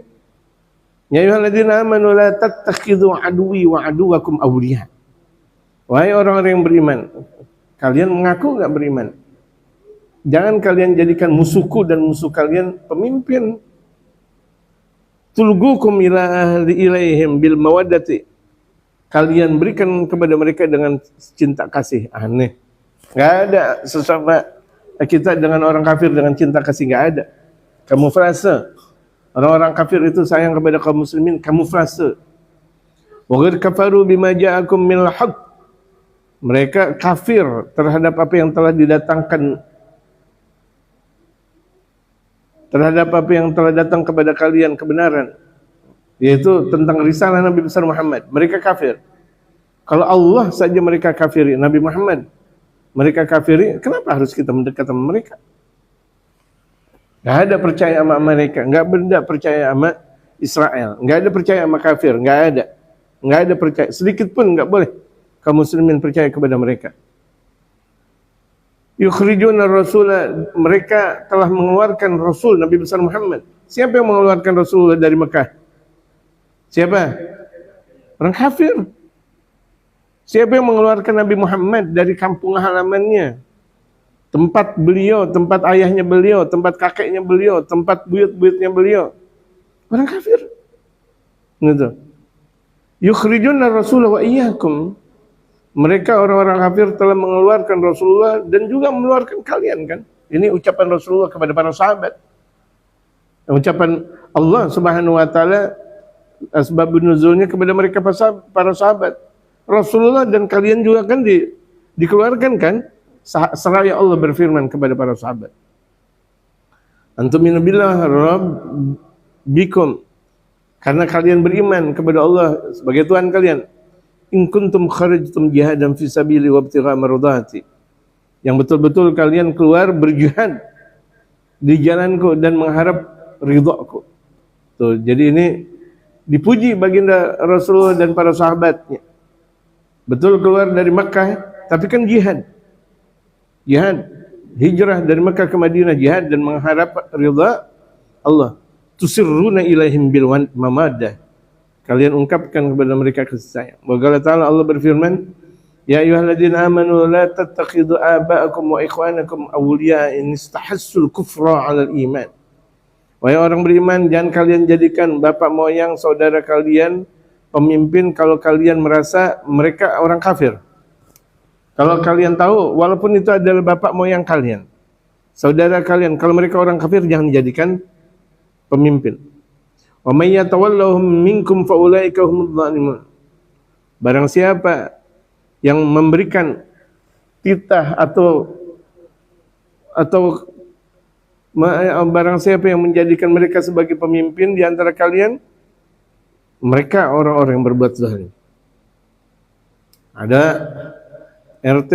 Speaker 1: Ya ayyuhalladzina amanu la tattakhidhu aduwwi wa aduwakum awliya. Wahai orang-orang yang beriman, kalian mengaku nggak beriman. Jangan kalian jadikan musuhku dan musuh kalian pemimpin. Tulgukum ilaihim bil mawaddati. Kalian berikan kepada mereka dengan cinta kasih. Aneh. Nggak ada sesama kita dengan orang kafir dengan cinta kasih, nggak ada. Kamuflase. Orang-orang kafir itu sayang kepada kaum muslimin, kamuflase. Wa ghad kafaru bima ja'akum minal haqq. Mereka kafir terhadap apa yang telah didatangkan, terhadap apa yang telah datang kepada kalian, kebenaran, yaitu tentang risalah Nabi besar Muhammad. Mereka kafir. Kalau Allah saja mereka kafiri, Nabi Muhammad mereka kafiri, kenapa harus kita mendekat sama mereka? Nggak ada percaya sama mereka, nggak ada percaya sama Israel, nggak ada percaya sama kafir, nggak ada percaya, sedikit pun nggak boleh kaum muslimin percaya kepada mereka. Yukhrijuna rasula, mereka telah mengeluarkan Rasul Nabi besar Muhammad. Siapa yang mengeluarkan Rasulullah dari Mekah? Siapa? Orang kafir. Siapa yang mengeluarkan Nabi Muhammad dari kampung halamannya? Tempat beliau, tempat ayahnya beliau, tempat kakeknya beliau, tempat buyut-buyutnya beliau. Orang kafir. Gitu. Yukhrijuna Rasulullah wa iyyakum. Mereka orang-orang kafir telah mengeluarkan Rasulullah dan juga mengeluarkan kalian kan. Ini ucapan Rasulullah kepada para sahabat. Ucapan Allah Subhanahu wa taala asbabun nuzulnya kepada mereka para sahabat. Rasulullah dan kalian juga kan dikeluarkan kan? Seraya Allah berfirman kepada para sahabat. Antuminu billah rabbikum, karena kalian beriman kepada Allah sebagai Tuhan kalian. In kuntum kharajtum jihadan fi sabili wabtigha mardati, yang betul-betul kalian keluar berjihad di jalanku dan mengharap ridhaku. Tuh, jadi ini dipuji baginda Rasulullah dan para sahabatnya. Betul keluar dari Makkah, tapi kan jihad. Jihad, hijrah dari Makkah ke Madinah, jihad dan mengharap ridha Allah. Tusirruna ilaihim bil mamadah, kalian ungkapkan kepada mereka kasih sayang. Wa ta'ala, Allah berfirman, ya ayyuhalladzina amanu la tattakhidhu aba'akum wa ikhwanakum awliya in istahassul kufra 'alal iman. Wahai orang beriman, jangan kalian jadikan bapak moyang saudara kalian pemimpin kalau kalian merasa mereka orang kafir. Kalau kalian tahu, walaupun itu adalah bapak moyang kalian, saudara kalian, kalau mereka orang kafir, jangan dijadikan pemimpin. Wa may yatawallahum minkum fa ulaika humudz zalimun. Barang siapa yang memberikan titah atau barang siapa yang menjadikan mereka sebagai pemimpin di antara kalian, mereka orang-orang yang berbuat zalim. Ada RT,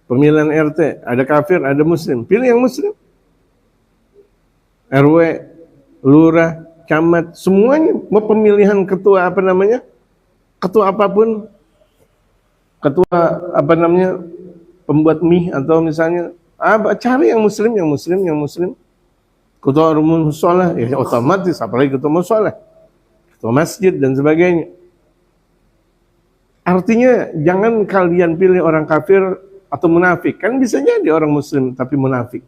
Speaker 1: pemilihan RT, ada kafir, ada muslim. Pilih yang muslim. RW, lurah, camat, semuanya mau pemilihan ketua ketua apapun, ketua pembuat mie atau misalnya cari yang muslim. Ketua umum musola, ya otomatis, apalagi ketua musola, ketua masjid dan sebagainya. Artinya jangan kalian pilih orang kafir atau munafik. Kan bisa jadi orang muslim tapi munafik.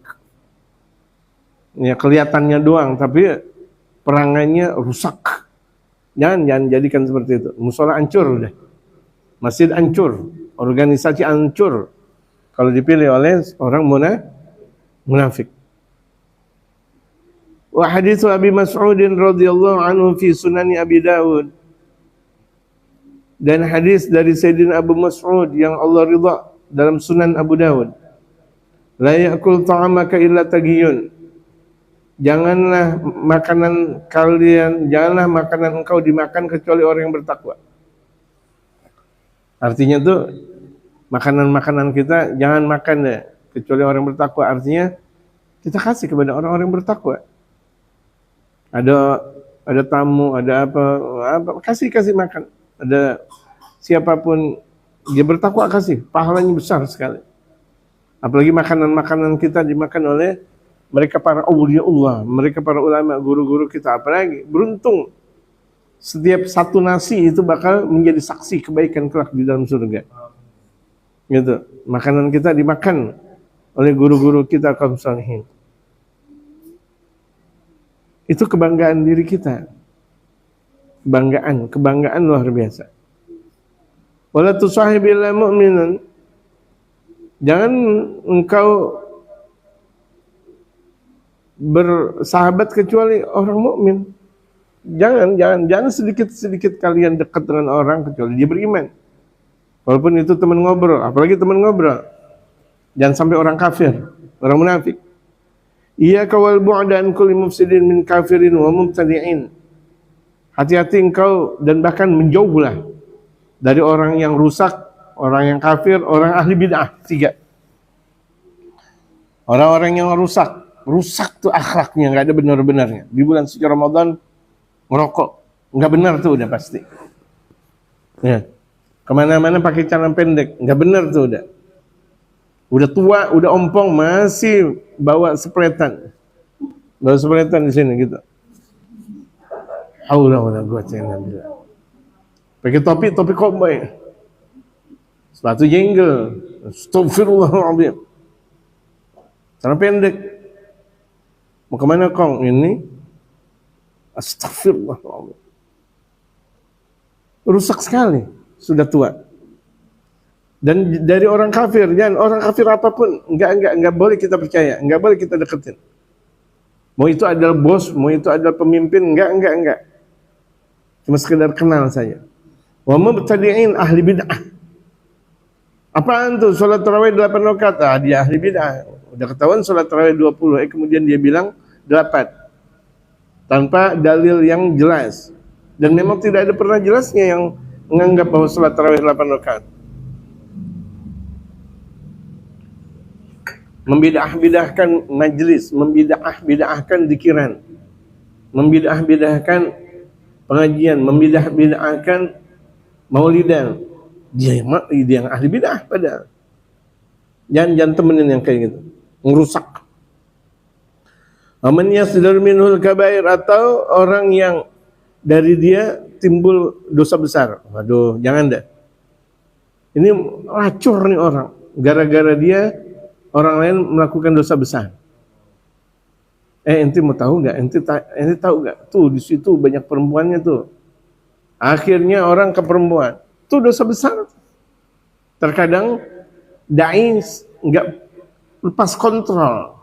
Speaker 1: Ya kelihatannya doang tapi perangainya rusak. Jangan jadikan seperti itu. Musola hancur udah. Masjid hancur, organisasi hancur kalau dipilih oleh orang munafik. Wa haditsu Abi Mas'udin radhiyallahu anhu fi Sunani Abi Dawud. Dan hadis dari Sayyidina Abu Mas'ud yang Allah ridha dalam Sunan Abu Dawud. La ya'kul ta'amaka illa tagiyun. Janganlah makanan engkau dimakan kecuali orang yang bertakwa. Artinya tuh makanan kita jangan makan ya kecuali orang yang bertakwa. Artinya kita kasih kepada orang-orang yang bertakwa. Ada tamu, ada apa kasih makan. Ada siapapun dia bertakwa kasih, pahalanya besar sekali. Apalagi makanan-makanan kita dimakan oleh mereka para awliya Allah, mereka para ulama, guru-guru kita. Apalagi beruntung setiap satu nasi itu bakal menjadi saksi kebaikan kelak di dalam surga. Gitu. Makanan kita dimakan oleh guru-guru kita kaum salihin. Itu kebanggaan diri kita. Kebanggaan luar biasa. Wala tusahibil mu'minan. Jangan engkau bersahabat kecuali orang mukmin. Jangan sedikit-sedikit kalian dekat dengan orang kecuali dia beriman. Walaupun itu teman ngobrol, apalagi teman ngobrol. Jangan sampai orang kafir, orang munafik. Iyyaka wal bu'da an kulli mufsidin min kafirin wa mubtadi'in. Hati-hati engkau dan bahkan menjauhlah dari orang yang rusak, orang yang kafir, orang ahli bid'ah. 3. Orang-orang yang rusak tuh akhlaknya, nggak ada benar-benarnya. Di bulan suci Ramadan ngerokok, nggak benar tuh udah pasti. Ya. Kemana-mana pakai celana pendek, nggak benar tuh udah. Udah tua, udah ompong, masih bawa spretan. Bawa spretan di sini gitu. Allah quwwata illa billah. Pakai topi cowboy. Sepatu jenggel. Astagfirullahaladzim. Celana pendek. Mau kemana kong? Ini. Astagfirullahaladzim. Rusak sekali. Sudah tua. Dan dari orang kafir, jangan orang kafir apapun, enggak boleh kita percaya, enggak boleh kita deketin. Mau itu adalah bos, mau itu adalah pemimpin, enggak. Cuma sekedar kenal saja. Wa mubtadi'in ahli bid'ah. Apaan tuh salat tarawih 8 rakaat? Ah, dia ahli bid'ah. Udah ketahuan salat tarawih 20, kemudian dia bilang 8. Tanpa dalil yang jelas. Dan memang tidak ada pernah jelasnya yang menganggap bahwa salat tarawih 8 rakaat. Membidah-bidahkan majlis, membidah-bidahkan zikiran, membidah-bidahkan pengajian, membidah-bidahkan maulidan. Dia yang ahli bidah padahal. Jangan temenin yang kayak gitu, ngerusak. Aman yasdar minhul kabair, atau orang yang dari dia timbul dosa besar. Waduh, jangan dah. Ini lacur nih orang, gara-gara dia orang lain melakukan dosa besar. Ente mau tahu nggak? Ente tahu nggak? Tuh di situ banyak perempuannya tuh. Akhirnya orang ke perempuan. Itu dosa besar. Terkadang dai nggak lepas kontrol.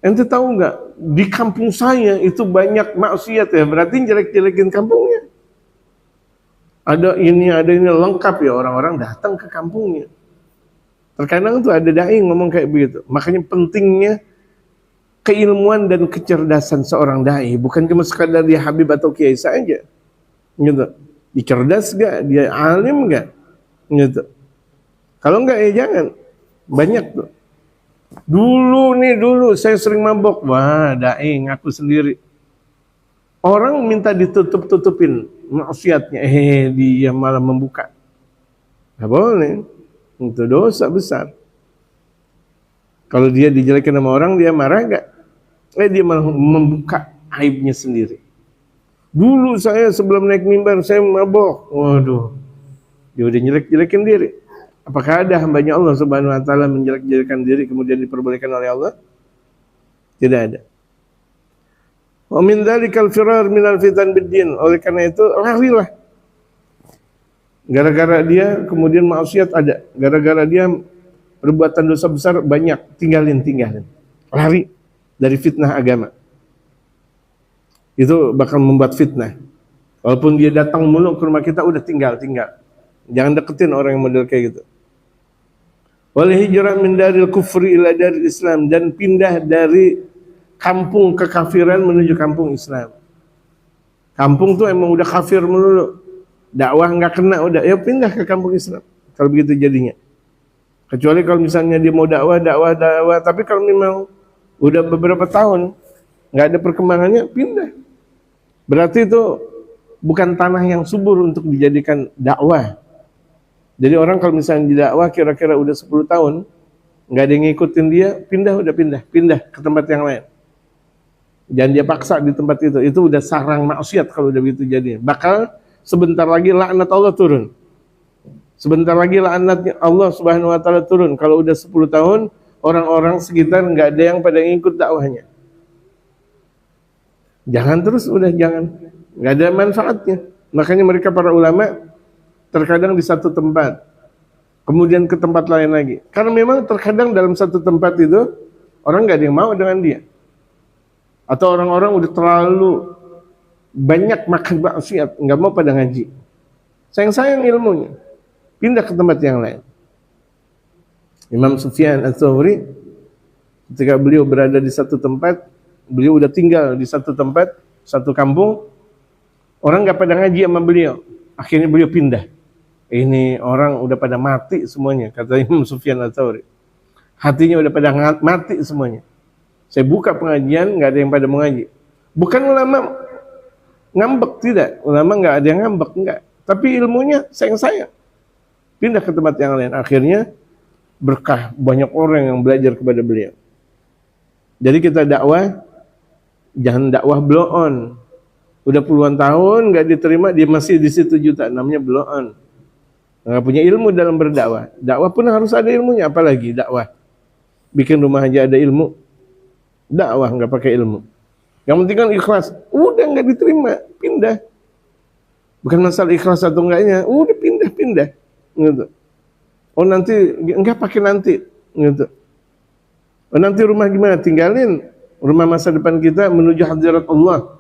Speaker 1: Ente tahu nggak? Di kampung saya itu banyak maksiat ya. Berarti jelek-jelekin kampungnya. Ada ini lengkap ya, orang-orang datang ke kampungnya. Terkadang tuh ada dai ngomong kayak begitu. Makanya pentingnya keilmuan dan kecerdasan seorang dai, bukan cuma sekadar dia habib atau kiai saja. Gitu. Dia cerdas gak? Dia alim gak? Gitu. Kalau enggak ya jangan. Banyak tuh. Dulu saya sering mabok. Wah, dai ngaku sendiri. Orang minta ditutup-tutupin maksiatnya, dia malah membuka. Gak boleh. Itu dosa besar. Kalau dia dijelekin sama orang, dia marah gak? Dia malah membuka aibnya sendiri. Dulu saya sebelum naik mimbar, saya mabok. Waduh, dia udah jelek-jelekin diri. Apakah ada hambanya Allah Subhanahu Wa Taala menjelek-jelekan diri kemudian diperbolehkan oleh Allah? Tidak ada. Wa min dzalikal firar minal fitan biddin. Oleh karena itu, larilah. Gara-gara dia kemudian maksiat ada. Gara-gara dia perbuatan dosa besar banyak. Tinggalin. Lari dari fitnah agama. Itu bakal membuat fitnah. Walaupun dia datang mulu ke rumah kita, udah tinggal. Jangan deketin orang yang model kayak gitu. Wal hijrah min daril kufri ila daril Islam. Dan pindah dari kampung kekafiran menuju kampung Islam. Kampung tuh emang udah kafir melulu. Dakwah nggak kena, udah ya pindah ke kampung Islam. Kalau begitu jadinya. Kecuali kalau misalnya dia mau dakwah, tapi kalau memang udah beberapa tahun nggak ada perkembangannya, pindah. Berarti itu bukan tanah yang subur untuk dijadikan dakwah. Jadi orang kalau misalnya di dakwah kira-kira udah 10 tahun nggak ada yang ngikutin dia, pindah ke tempat yang lain. Jangan dia paksa di tempat itu udah sarang maksiat kalau udah begitu jadinya. Bakal sebentar lagi laknat Allah turun. Sebentar lagi laknat Allah Subhanahu Wa Taala turun. Kalau udah 10 tahun, orang-orang sekitar nggak ada yang pada ngikut dakwahnya. Jangan terus, jangan. Nggak ada manfaatnya. Makanya mereka para ulama terkadang di satu tempat, kemudian ke tempat lain lagi. Karena memang terkadang dalam satu tempat itu orang nggak ada yang mau dengan dia. Atau orang-orang udah terlalu banyak makan maksiat, nggak mau pada ngaji. Sayang ilmunya, pindah ke tempat yang lain. Imam Sufyan Ats-Tsauri ketika beliau berada di satu tempat, beliau udah tinggal di satu tempat, satu kampung, orang nggak pada ngaji sama beliau. Akhirnya beliau pindah. Ini orang udah pada mati semuanya, kata Imam Sufyan Ats-Tsauri. Hatinya udah pada mati semuanya. Saya buka pengajian, nggak ada yang pada mengaji. Bukan ulama ngambek, tidak. Ulama nggak ada yang ngambek, enggak. Tapi ilmunya sayang. Pindah ke tempat yang lain. Akhirnya berkah, banyak orang yang belajar kepada beliau. Jadi kita dakwah, jangan dakwah blow on. Udah puluhan tahun nggak diterima, dia masih di situ juta, namanya blow on. Nggak punya ilmu dalam berdakwah. Dakwah pun harus ada ilmunya, apalagi dakwah. Bikin rumah aja ada ilmu, dakwah nggak pakai ilmu. Yang penting kan ikhlas. Udah nggak diterima, pindah. Bukan masalah ikhlas atau enggaknya, udah pindah, gitu. Oh nanti enggak pakai nanti, gitu. Oh, nanti rumah gimana? Tinggalin rumah masa depan kita menuju hadirat Allah.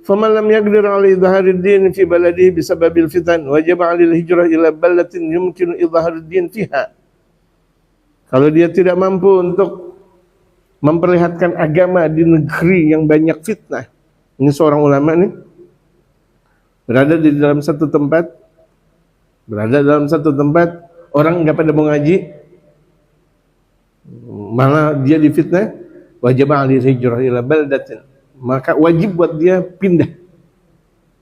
Speaker 1: Faman lam yaqdir 'ala idharid din fi baladihi bisababil fitan wajib 'alil hijrah ila baldatin yumkinu idharid din fiha. Kalau dia tidak mampu untuk memperlihatkan agama di negeri yang banyak fitnah. Ini seorang ulama nih berada dalam satu tempat, orang enggak pada mau ngaji, malah dia difitnah, wajib 'alaihi hijrah ila baldatin, maka wajib buat dia pindah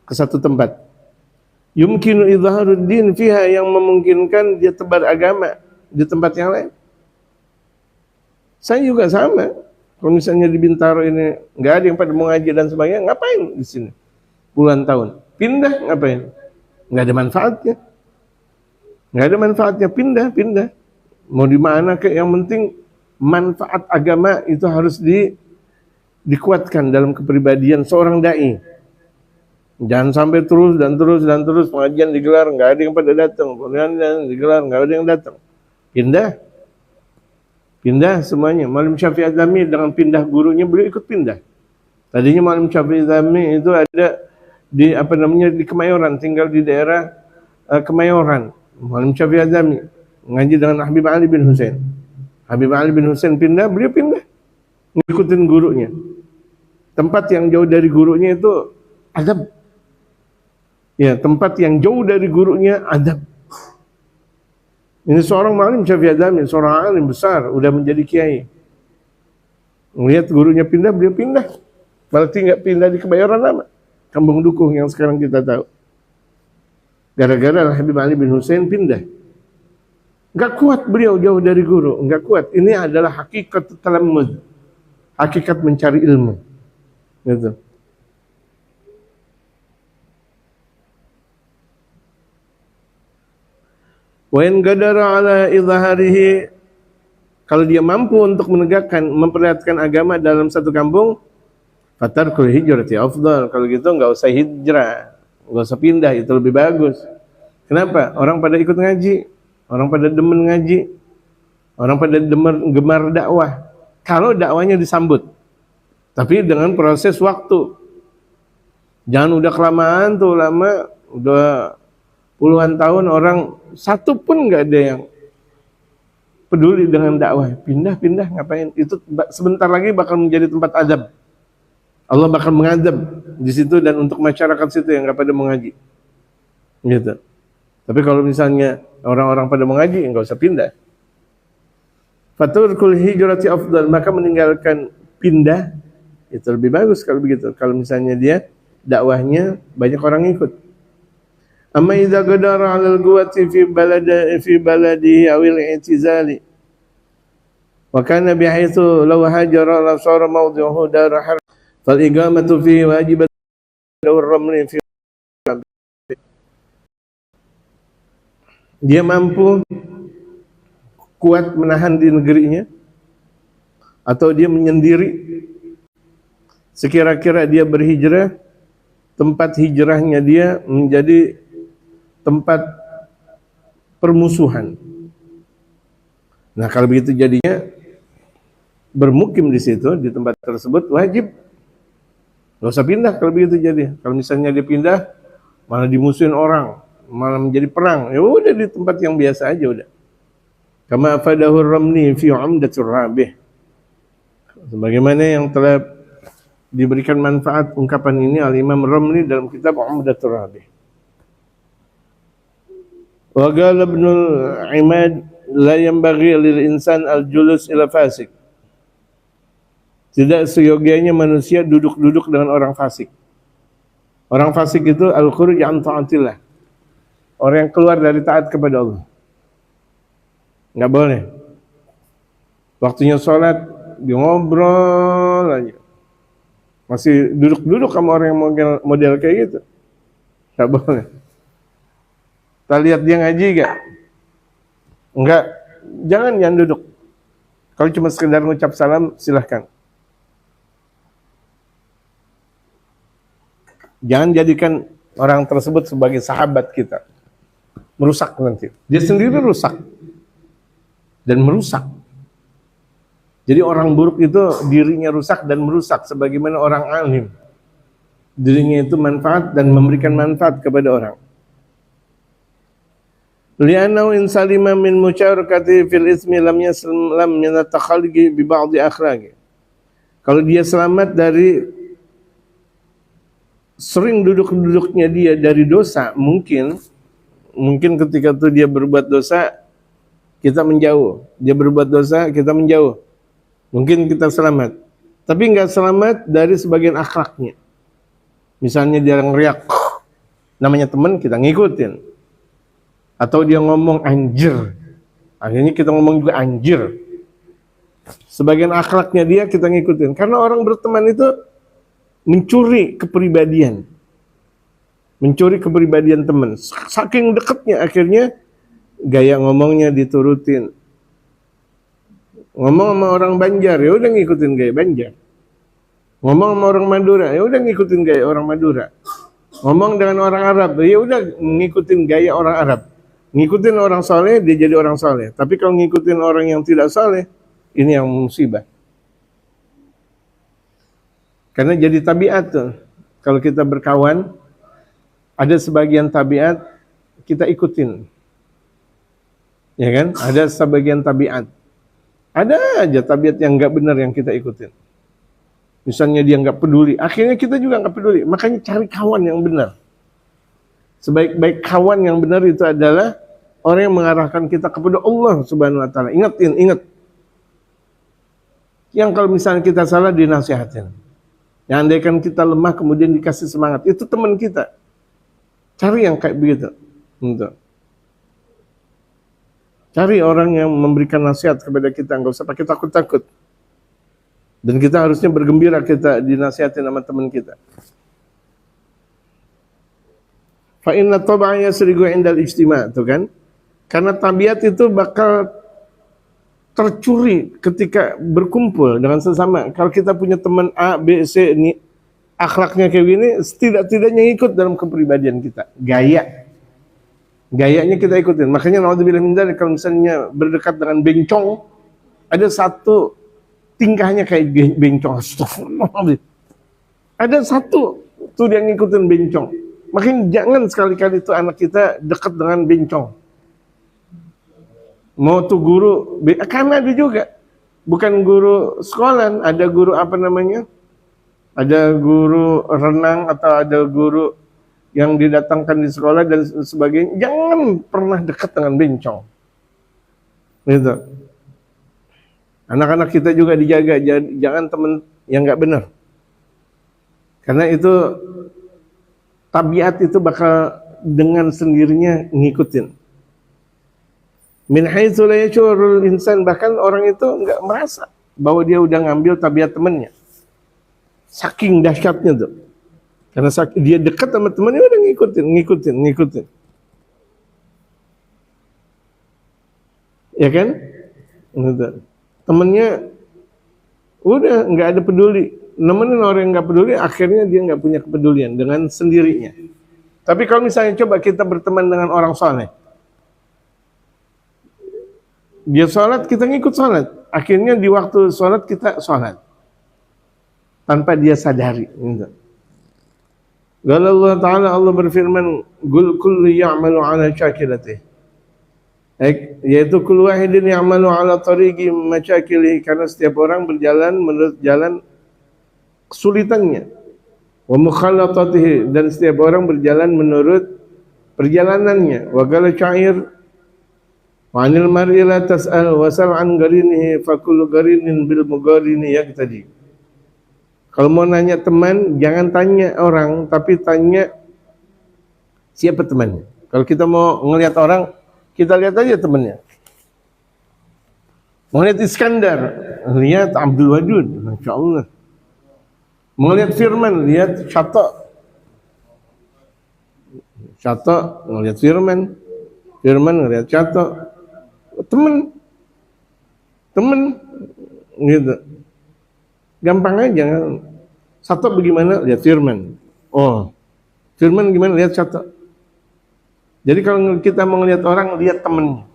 Speaker 1: ke satu tempat. Yumkinu idharud din fiha, yang memungkinkan dia tebar agama di tempat yang lain. Saya juga sama. Kalau misalnya di Bintaro ini nggak ada yang pada mau ngaji dan sebagainya, ngapain di sini puluhan tahun? Pindah ngapain? Nggak ada manfaatnya. Pindah. Mau di mana ke? Yang penting manfaat agama itu harus dikuatkan dalam kepribadian seorang dai. Jangan sampai terus pengajian digelar nggak ada yang pada datang, pengajian digelar nggak ada yang datang. Pindah semuanya. Maulana Syafi'i Adzami dengan pindah gurunya, beliau ikut pindah. Tadinya Maulana Syafi'i Adzami itu ada di di Kemayoran, tinggal di daerah Kemayoran. Maulana Syafi'i Adzami ngaji dengan Habib Ali bin Husain. Habib Ali bin Husain pindah, beliau pindah ngikutin gurunya. Tempat yang jauh dari gurunya itu adab. Ya, tempat yang jauh dari gurunya adab. Ini seorang Maulana Syafi'i Adzami, seorang alim besar, udah menjadi kiai. Melihat gurunya pindah, beliau pindah. Berarti nggak pindah di Kebayoran Lama, Kampung Dukuh yang sekarang kita tahu. Gara-gara Habib Ali bin Husain pindah. Nggak kuat beliau jauh dari guru, nggak kuat. Ini adalah hakikat talammud, hakikat mencari ilmu. Gitu. Wa in qadara ala izharihi, kalau dia mampu untuk menegakkan, memperlihatkan agama dalam satu kampung, fatarkul hijrati afdal. Kalau gitu enggak usah hijrah, enggak usah pindah, itu lebih bagus. Kenapa? Orang pada ikut ngaji, orang pada demen ngaji, orang pada gemar dakwah. Kalau dakwahnya disambut, tapi dengan proses waktu. Jangan udah kelamaan tuh, lama udah puluhan tahun orang satu pun nggak ada yang peduli dengan dakwah. Pindah ngapain? Itu sebentar lagi bakal menjadi tempat adab. Allah bakal mengadab di situ dan untuk masyarakat situ yang nggak pada mengaji. Gitu. Tapi kalau misalnya orang-orang pada mengaji, nggak usah pindah. Faturkul hijrati afdal, maka meninggalkan pindah itu lebih bagus kalau begitu. Kalau misalnya dia dakwahnya banyak orang ikut. Amma idza qadara 'ala al-quwwati fi baladihi aw al-i'tizali wa kana bihaitsu law hajara la sara mawdi'uhu dar harb fal iqamatu fihi wajibat ar-ramli fi. Dia mampu kuat menahan di negerinya atau dia menyendiri, sekira-kira dia berhijrah, tempat hijrahnya dia menjadi tempat permusuhan. Nah, kalau begitu jadinya bermukim di situ, di tempat tersebut wajib. Gak usah pindah kalau begitu jadi. Kalau misalnya dia pindah, malah dimusuhin orang, malah menjadi perang. Ya udah di tempat yang biasa aja udah. Kama afadahu Ramli fi Umdatur Rabih. Sebagaimana yang telah diberikan manfaat ungkapan ini Al-Imam Ramli dalam kitab Umdatur Rabih. Wa qala Ibnul Imad la yanbaghi lil insan al-julus ila fasik. Tidak seyogianya manusia duduk-duduk dengan orang fasik. Orang fasik itu al-khuruj an ta'atillah. Orang yang keluar dari taat kepada Allah. nggak boleh. Waktunya sholat, dia ngobrol aja. Masih duduk-duduk sama orang yang model kayak gitu. Nggak boleh. Kita lihat dia ngaji gak? Enggak. Jangan duduk. Kalau cuma sekedar ngucap salam, silahkan. Jangan jadikan orang tersebut sebagai sahabat kita. Merusak nanti. Dia sendiri rusak. Dan merusak. Jadi orang buruk itu dirinya rusak dan merusak. Sebagaimana orang alim. Dirinya itu manfaat dan memberikan manfaat kepada orang. Li'annahu in salima min musyarakati fil ismi lam yaslam min at-takhalluqi bi ba'd akhlaqi. Kalau dia selamat dari sering duduk-duduknya dia dari dosa, mungkin ketika itu dia berbuat dosa, kita menjauh. Dia berbuat dosa, kita menjauh. Mungkin kita selamat. Tapi enggak selamat dari sebagian akhlaknya. Misalnya dia ngeriak, namanya teman, kita ngikutin. Atau dia ngomong anjir, akhirnya kita ngomong juga anjir. Sebagian akhlaknya dia kita ngikutin. Karena orang berteman itu mencuri kepribadian. Mencuri kepribadian teman. Saking dekatnya akhirnya gaya ngomongnya diturutin. Ngomong sama orang Banjar, ya udah ngikutin gaya Banjar. Ngomong sama orang Madura, ya udah ngikutin gaya orang Madura. Ngomong dengan orang Arab, ya udah ngikutin gaya orang Arab. Ngikutin orang soleh, dia jadi orang soleh. Tapi kalau ngikutin orang yang tidak soleh, ini yang musibah. Karena jadi tabiat tuh. Kalau kita berkawan, ada sebagian tabiat kita ikutin. Ya kan? Ada sebagian tabiat. Ada aja tabiat yang enggak benar yang kita ikutin. Misalnya dia enggak peduli, akhirnya kita juga enggak peduli. Makanya cari kawan yang benar. Sebaik-baik kawan yang benar itu adalah orang yang mengarahkan kita kepada Allah Subhanahu wa taala. Ingat. Yang kalau misalnya kita salah dinasihatin. Yang andaikan kita lemah kemudian dikasih semangat, itu teman kita. Cari yang kayak begitu. Untuk cari orang yang memberikan nasihat kepada kita, enggak usah pakai takut-takut. Dan kita harusnya bergembira kita dinasihatin sama teman kita. Fa inna tab'a yasrigu 'indal ijtima', tuh kan? Karena tabiat itu bakal tercuri ketika berkumpul dengan sesama. Kalau kita punya teman A, B, C ini akhlaknya kayak gini, setidak-tidaknya ikut dalam kepribadian kita. Gayanya kita ikutin. Makanya naudzubillah min dzalik, kalau misalnya berdekat dengan bencong, ada satu tingkahnya kayak bencong. Astagfirullah. Ada satu tuh dia ngikutin bencong. Makanya jangan sekali-kali itu anak kita dekat dengan bencong. Mau tuh guru, kan ada juga. Bukan guru sekolah, ada guru apa namanya? Ada guru renang atau ada guru yang didatangkan di sekolah dan sebagainya. Jangan pernah dekat dengan bencong. Gitu. Anak-anak kita juga dijaga, jangan teman yang nggak benar. Karena itu tabiat itu bakal dengan sendirinya ngikutin. Min haitsu la yashurul insan, bahkan orang itu enggak merasa bahwa dia udah ngambil tabiat temannya. Saking dahsyatnya tuh. Karena dia dekat sama temannya udah ngikutin. Ya kan? Temennya udah enggak ada peduli. Nemenin orang yang enggak peduli, akhirnya dia enggak punya kepedulian dengan sendirinya. Tapi kalau misalnya coba kita berteman dengan orang soleh, dia sholat, kita ngikut sholat. Akhirnya di waktu sholat kita sholat. Tanpa dia sadari. Qala Allah Ta'ala, Allah berfirman, Qul kullu ya'malu ala syakilatih. Yaitu kullu wahidin ya'malu ala tariqi masyakilih. Karena setiap orang berjalan menurut jalan kesulitannya. Wa mukhalatatihi. Dan setiap orang berjalan menurut perjalanannya. Wa qala syair, wa 'anil mar'i la tas'al wa sal 'an qarinihi fa kullu qarinin bil muqarini yaqtadi. Kalau mau nanya teman, jangan tanya orang, tapi tanya siapa temannya. Kalau kita mau ngelihat orang, kita lihat aja temannya. Mau lihat Iskandar, lihat Abdul Wadud, Masya Allah. Mau lihat Firman, lihat Syato, ngelihat Firman ngelihat Syato, temen gitu. Gampang aja. Syato bagaimana? Lihat Firman. Oh, Firman gimana? Lihat Syato. Jadi kalau kita mau ngelihat orang, lihat temennya.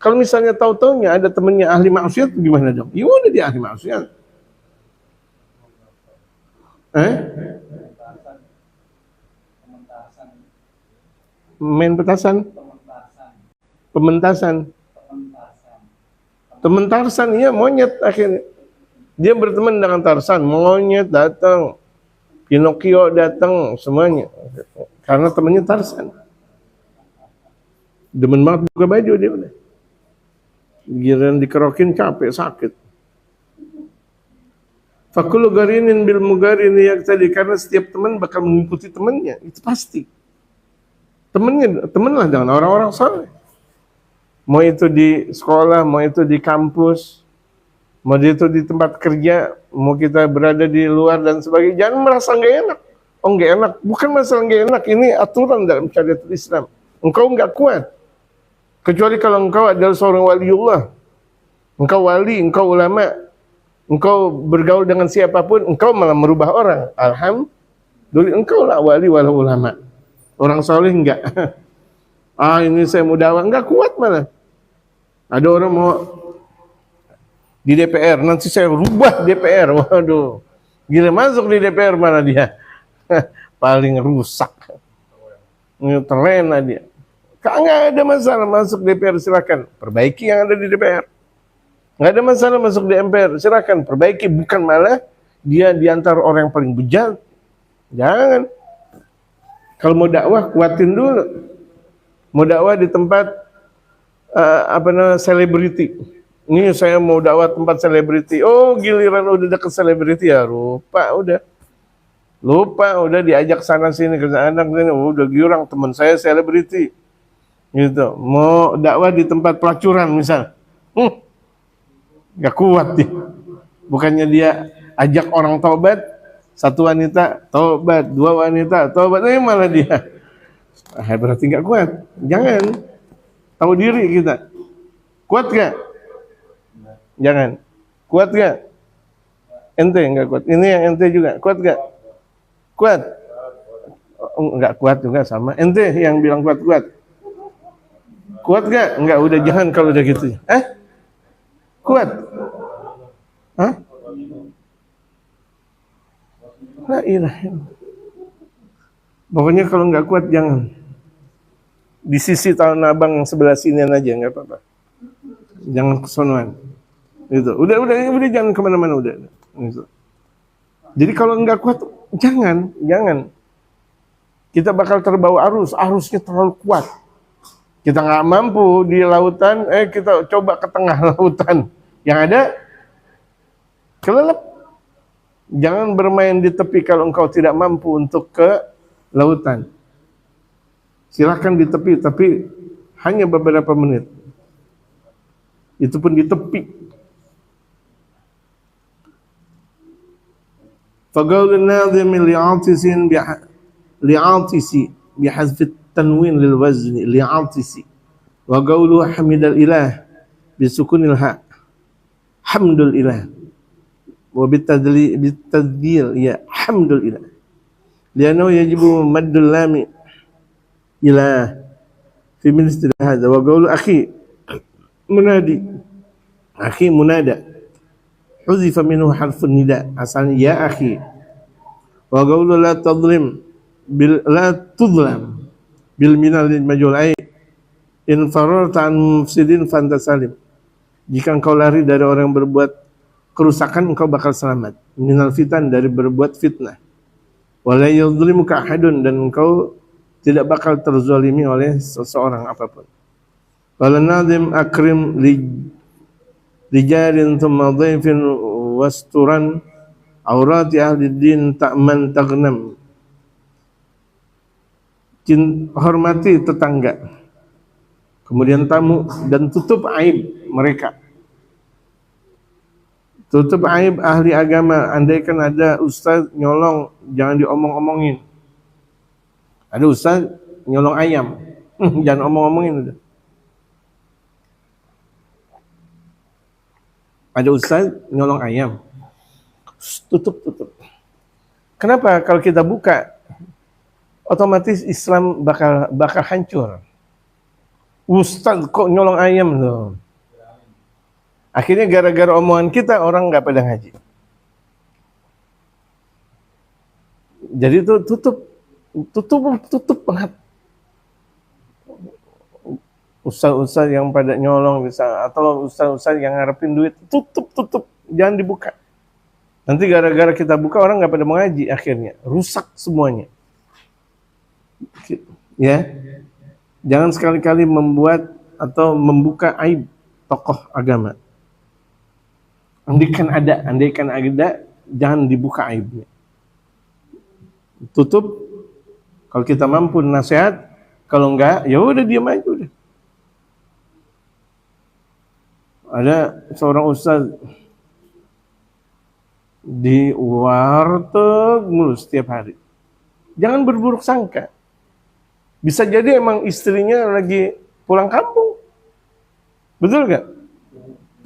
Speaker 1: Kalau misalnya tahu-taunya ada temennya ahli maksiat, gimana dong? Ya udah dia ahli maksiat. Main petasan? Pementasan. Teman Tarsan, iya monyet akhirnya. Dia berteman dengan Tarsan, monyet datang, Pinocchio datang, semuanya. Karena temannya Tarsan. Demen banget buka baju dia udah. Giliran dikerokin capek, sakit. Fakulu garinin bil mugarin tadi, karena setiap teman bakal mengikuti temannya, itu pasti. Temen lah dengan orang-orang saleh. Mau itu di sekolah, mau itu di kampus, mau itu di tempat kerja, mau kita berada di luar dan sebagainya. Jangan merasa nggak enak. Oh nggak enak, bukan masalah nggak enak. Ini aturan dalam syariat Islam. Engkau nggak kuat, kecuali kalau engkau adalah seorang waliullah. Engkau wali, engkau ulama, engkau bergaul dengan siapapun, engkau malah merubah orang. Alhamdulillah, engkau lah wali walau ulama. Orang soleh enggak. Ini saya mau dakwah, enggak kuat malah. Ada orang mau di DPR, nanti saya rubah DPR. Waduh, gila masuk di DPR mana dia? Paling rusak. Terlena dia. Enggak ada masalah masuk DPR, silakan. Perbaiki yang ada di DPR. Enggak ada masalah masuk di MPR, silakan. Perbaiki, bukan malah dia diantar orang yang paling bejat. Jangan. Kalau mau dakwah, kuatin dulu. Mau dakwah di tempat selebriti. Ini saya mau dakwah tempat selebriti. Oh, giliran udah deket selebriti ya, lupa udah diajak sana sini ke sana sini. Udah girang teman saya selebriti. Gitu. Mau dakwah di tempat pelacuran misal. Gak kuat dia. Bukannya dia ajak orang taubat, satu wanita taubat, dua wanita taubat, malah dia berarti nggak kuat. Jangan, tahu diri kita. Kuat gak? Jangan. Kuat gak? Ente nggak kuat. Ini yang ente juga kuat gak? Kuat? Nggak kuat juga sama. Ente yang bilang kuat. Kuat gak? Nggak, udah jangan kalau udah gitu. Kuat? Hah? La ilaha illallah. Pokoknya kalau nggak kuat jangan. Di sisi tahun abang sebelah sini aja, nggak apa-apa. Jangan kesonoan. Gitu. Udah jangan kemana-mana udah. Gitu. Jadi kalau nggak kuat jangan. Kita bakal terbawa arusnya terlalu kuat. Kita nggak mampu di lautan, kita coba ke tengah lautan. Yang ada kelelep. Jangan bermain di tepi kalau engkau tidak mampu untuk ke lautan. Silakan di tepi, tapi hanya beberapa menit. Itu pun di tepi. Faqaulun nadhim li'atisi bihazfi tanwin lil wazni li'atisi. Wa qawlu hamidal ilah bisukunil ha. Hamdul ilah. Wa bitadhil ya hamdulillah. Lianau yajibu maddul lami ila fi ministri hadza wa qawlu akhi munadi. Akhi munada. Huzifa minhu harfun nida. Asalnya ya akhi. Wa qawlu la tudlam bil minal majul ai in fararta an mufsidin fantasalim. Jika engkau lari dari orang yang berbuat kerusakan, engkau bakal selamat. Minal fitan, dari berbuat fitnah. Wala yadhlimuka ahadun, dan engkau tidak bakal terzalimi oleh seseorang apapun. Wala nadhim akrim li jarin thumma dhaifin wasturan aurati ahli din ta'man taghnam. Hormati tetangga, kemudian tamu, dan tutup aib mereka. Tutup aib ahli agama. Andaikan ada ustaz nyolong, jangan diomong-omongin. Ada ustaz nyolong ayam, jangan omong-omongin udah. Ada ustaz nyolong ayam, tutup. Kenapa? Kalau kita buka, otomatis Islam bakal hancur. Ustaz kok nyolong ayam loh. Akhirnya gara-gara omongan kita orang nggak pada ngaji. Jadi itu tutup banget. Ustaz-ustaz yang pada nyolong bisa, atau ustaz-ustaz yang ngarepin duit, tutup, jangan dibuka. Nanti gara-gara kita buka orang nggak pada mengaji, akhirnya rusak semuanya. Ya, jangan sekali-kali membuat atau membuka aib tokoh agama. Andaikan ada, jangan dibuka aibnya. Tutup. Kalau kita mampu nasihat, kalau enggak, ya udah diam aja udah. Ada seorang ustaz di warteg mulu setiap hari. Jangan berburuk sangka. Bisa jadi emang istrinya lagi pulang kampung. Betul gak?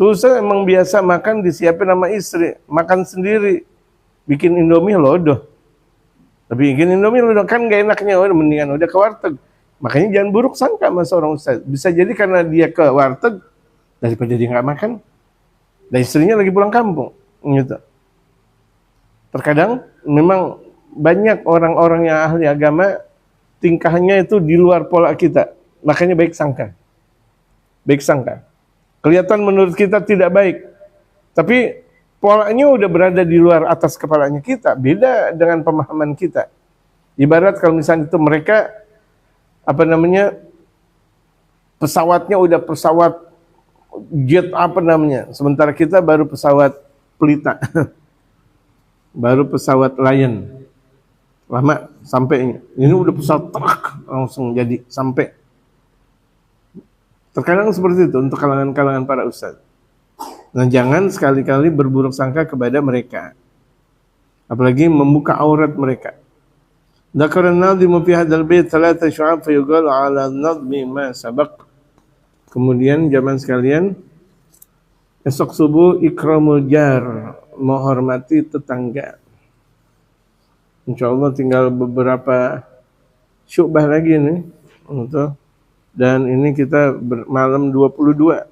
Speaker 1: Tuh ustaz emang biasa makan disiapin sama istri, makan sendiri, bikin Indomie lodoh. Tapi bikin Indomie lodoh kan gak enaknya, udah mendingan udah ke warteg. Makanya jangan buruk sangka sama seorang ustaz. Bisa jadi karena dia ke warteg, daripada dia nggak makan, dan istrinya lagi pulang kampung, gitu. Terkadang memang banyak orang-orang yang ahli agama tingkahnya itu di luar pola kita, makanya baik sangka. Kelihatan menurut kita tidak baik, tapi polanya udah berada di luar atas kepalanya kita, beda dengan pemahaman kita. Ibarat kalau misalnya itu mereka pesawatnya udah pesawat jet sementara kita baru pesawat pelita. Baru pesawat Lion. Lama sampainya. Ini udah pesawat truk langsung jadi sampai. Terkadang seperti itu untuk kalangan-kalangan para ustaz. Nah, jangan sekali-kali berburuk sangka kepada mereka. Apalagi membuka aurat mereka. Dzakara an-nadhimu fi hadzal bait thalatha syu'ab fa yuqalu 'ala an-nadhmi ma sabaq. Kemudian zaman sekalian, esok subuh ikramul jar, menghormati tetangga. Insyaallah tinggal beberapa syubah lagi nih untuk, dan ini kita malam 22.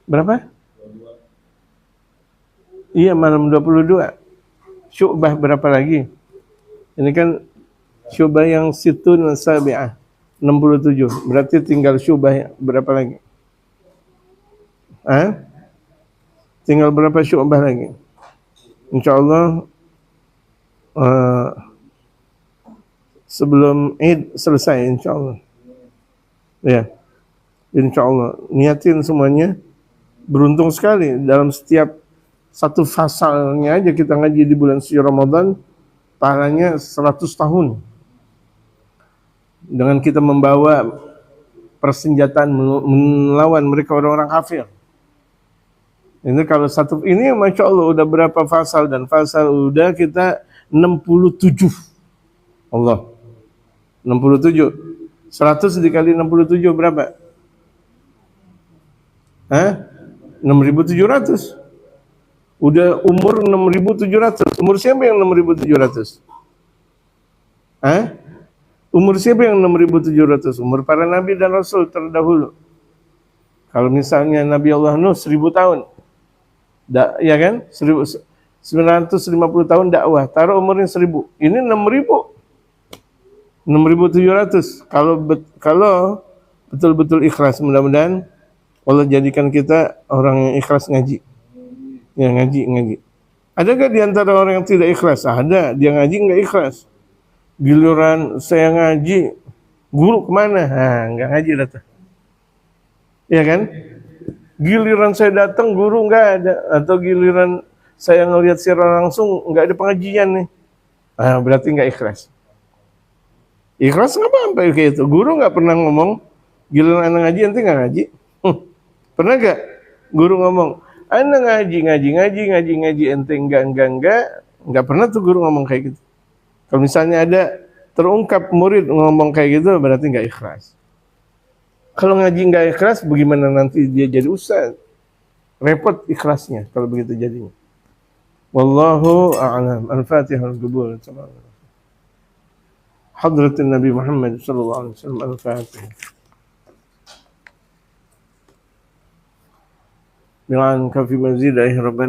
Speaker 1: Berapa? Iya, malam 22. Syubah berapa lagi? Ini kan syubah yang situn sabi'ah 67. Berarti tinggal syubah berapa lagi? Tinggal berapa syubah lagi? Insyaallah sebelum Id selesai insyaallah. Ya. Insyaallah niatin semuanya. Beruntung sekali dalam setiap satu fasalnya aja kita ngaji di bulan suci Ramadan, pahalanya 100 tahun. Dengan kita membawa persenjataan melawan mereka orang-orang kafir. Ini kalau satu ini Masya Allah udah berapa fasal, dan fasal udah kita 67. Allah. 67. 100 dikali 67 berapa? 6.700. Udah umur 6.700. Umur siapa yang 6.700? Umur siapa yang 6.700? Umur para nabi dan rasul terdahulu. Kalau misalnya Nabi Allah Nuh 1000 tahun. Ya kan? 950 tahun dakwah. Taruh umurnya 1000. Ini 6.700. Kalau betul-betul ikhlas, mudah-mudahan Allah jadikan kita orang yang ikhlas ngaji. Ya, ngaji. Ada gak di antara orang yang tidak ikhlas? Ada, dia ngaji nggak ikhlas. Giliran saya ngaji, guru kemana? Nggak ngaji datang. Ya kan? Giliran saya datang, guru nggak ada. Atau giliran saya ngelihat secara langsung, nggak ada pengajian nih. Berarti nggak ikhlas. Ikhlas nggak apa-apa kayak itu. Guru nggak pernah ngomong, giliran anak ngaji, nanti nggak ngaji. Pernah gak? Guru ngomong, "Anda ngaji ente enggak pernah tuh guru ngomong kayak gitu. Kalau misalnya ada terungkap murid ngomong kayak gitu berarti enggak ikhlas. Kalau ngaji enggak ikhlas bagaimana nanti dia jadi ustaz? Repot ikhlasnya kalau begitu jadinya. Wallahu a'lam. Al-Fatihah al-Qubul. Hadratin Nabi Muhammad sallallahu alaihi wasallam. Al-Fatihah. Dengan kafi mazid ayah Rabbana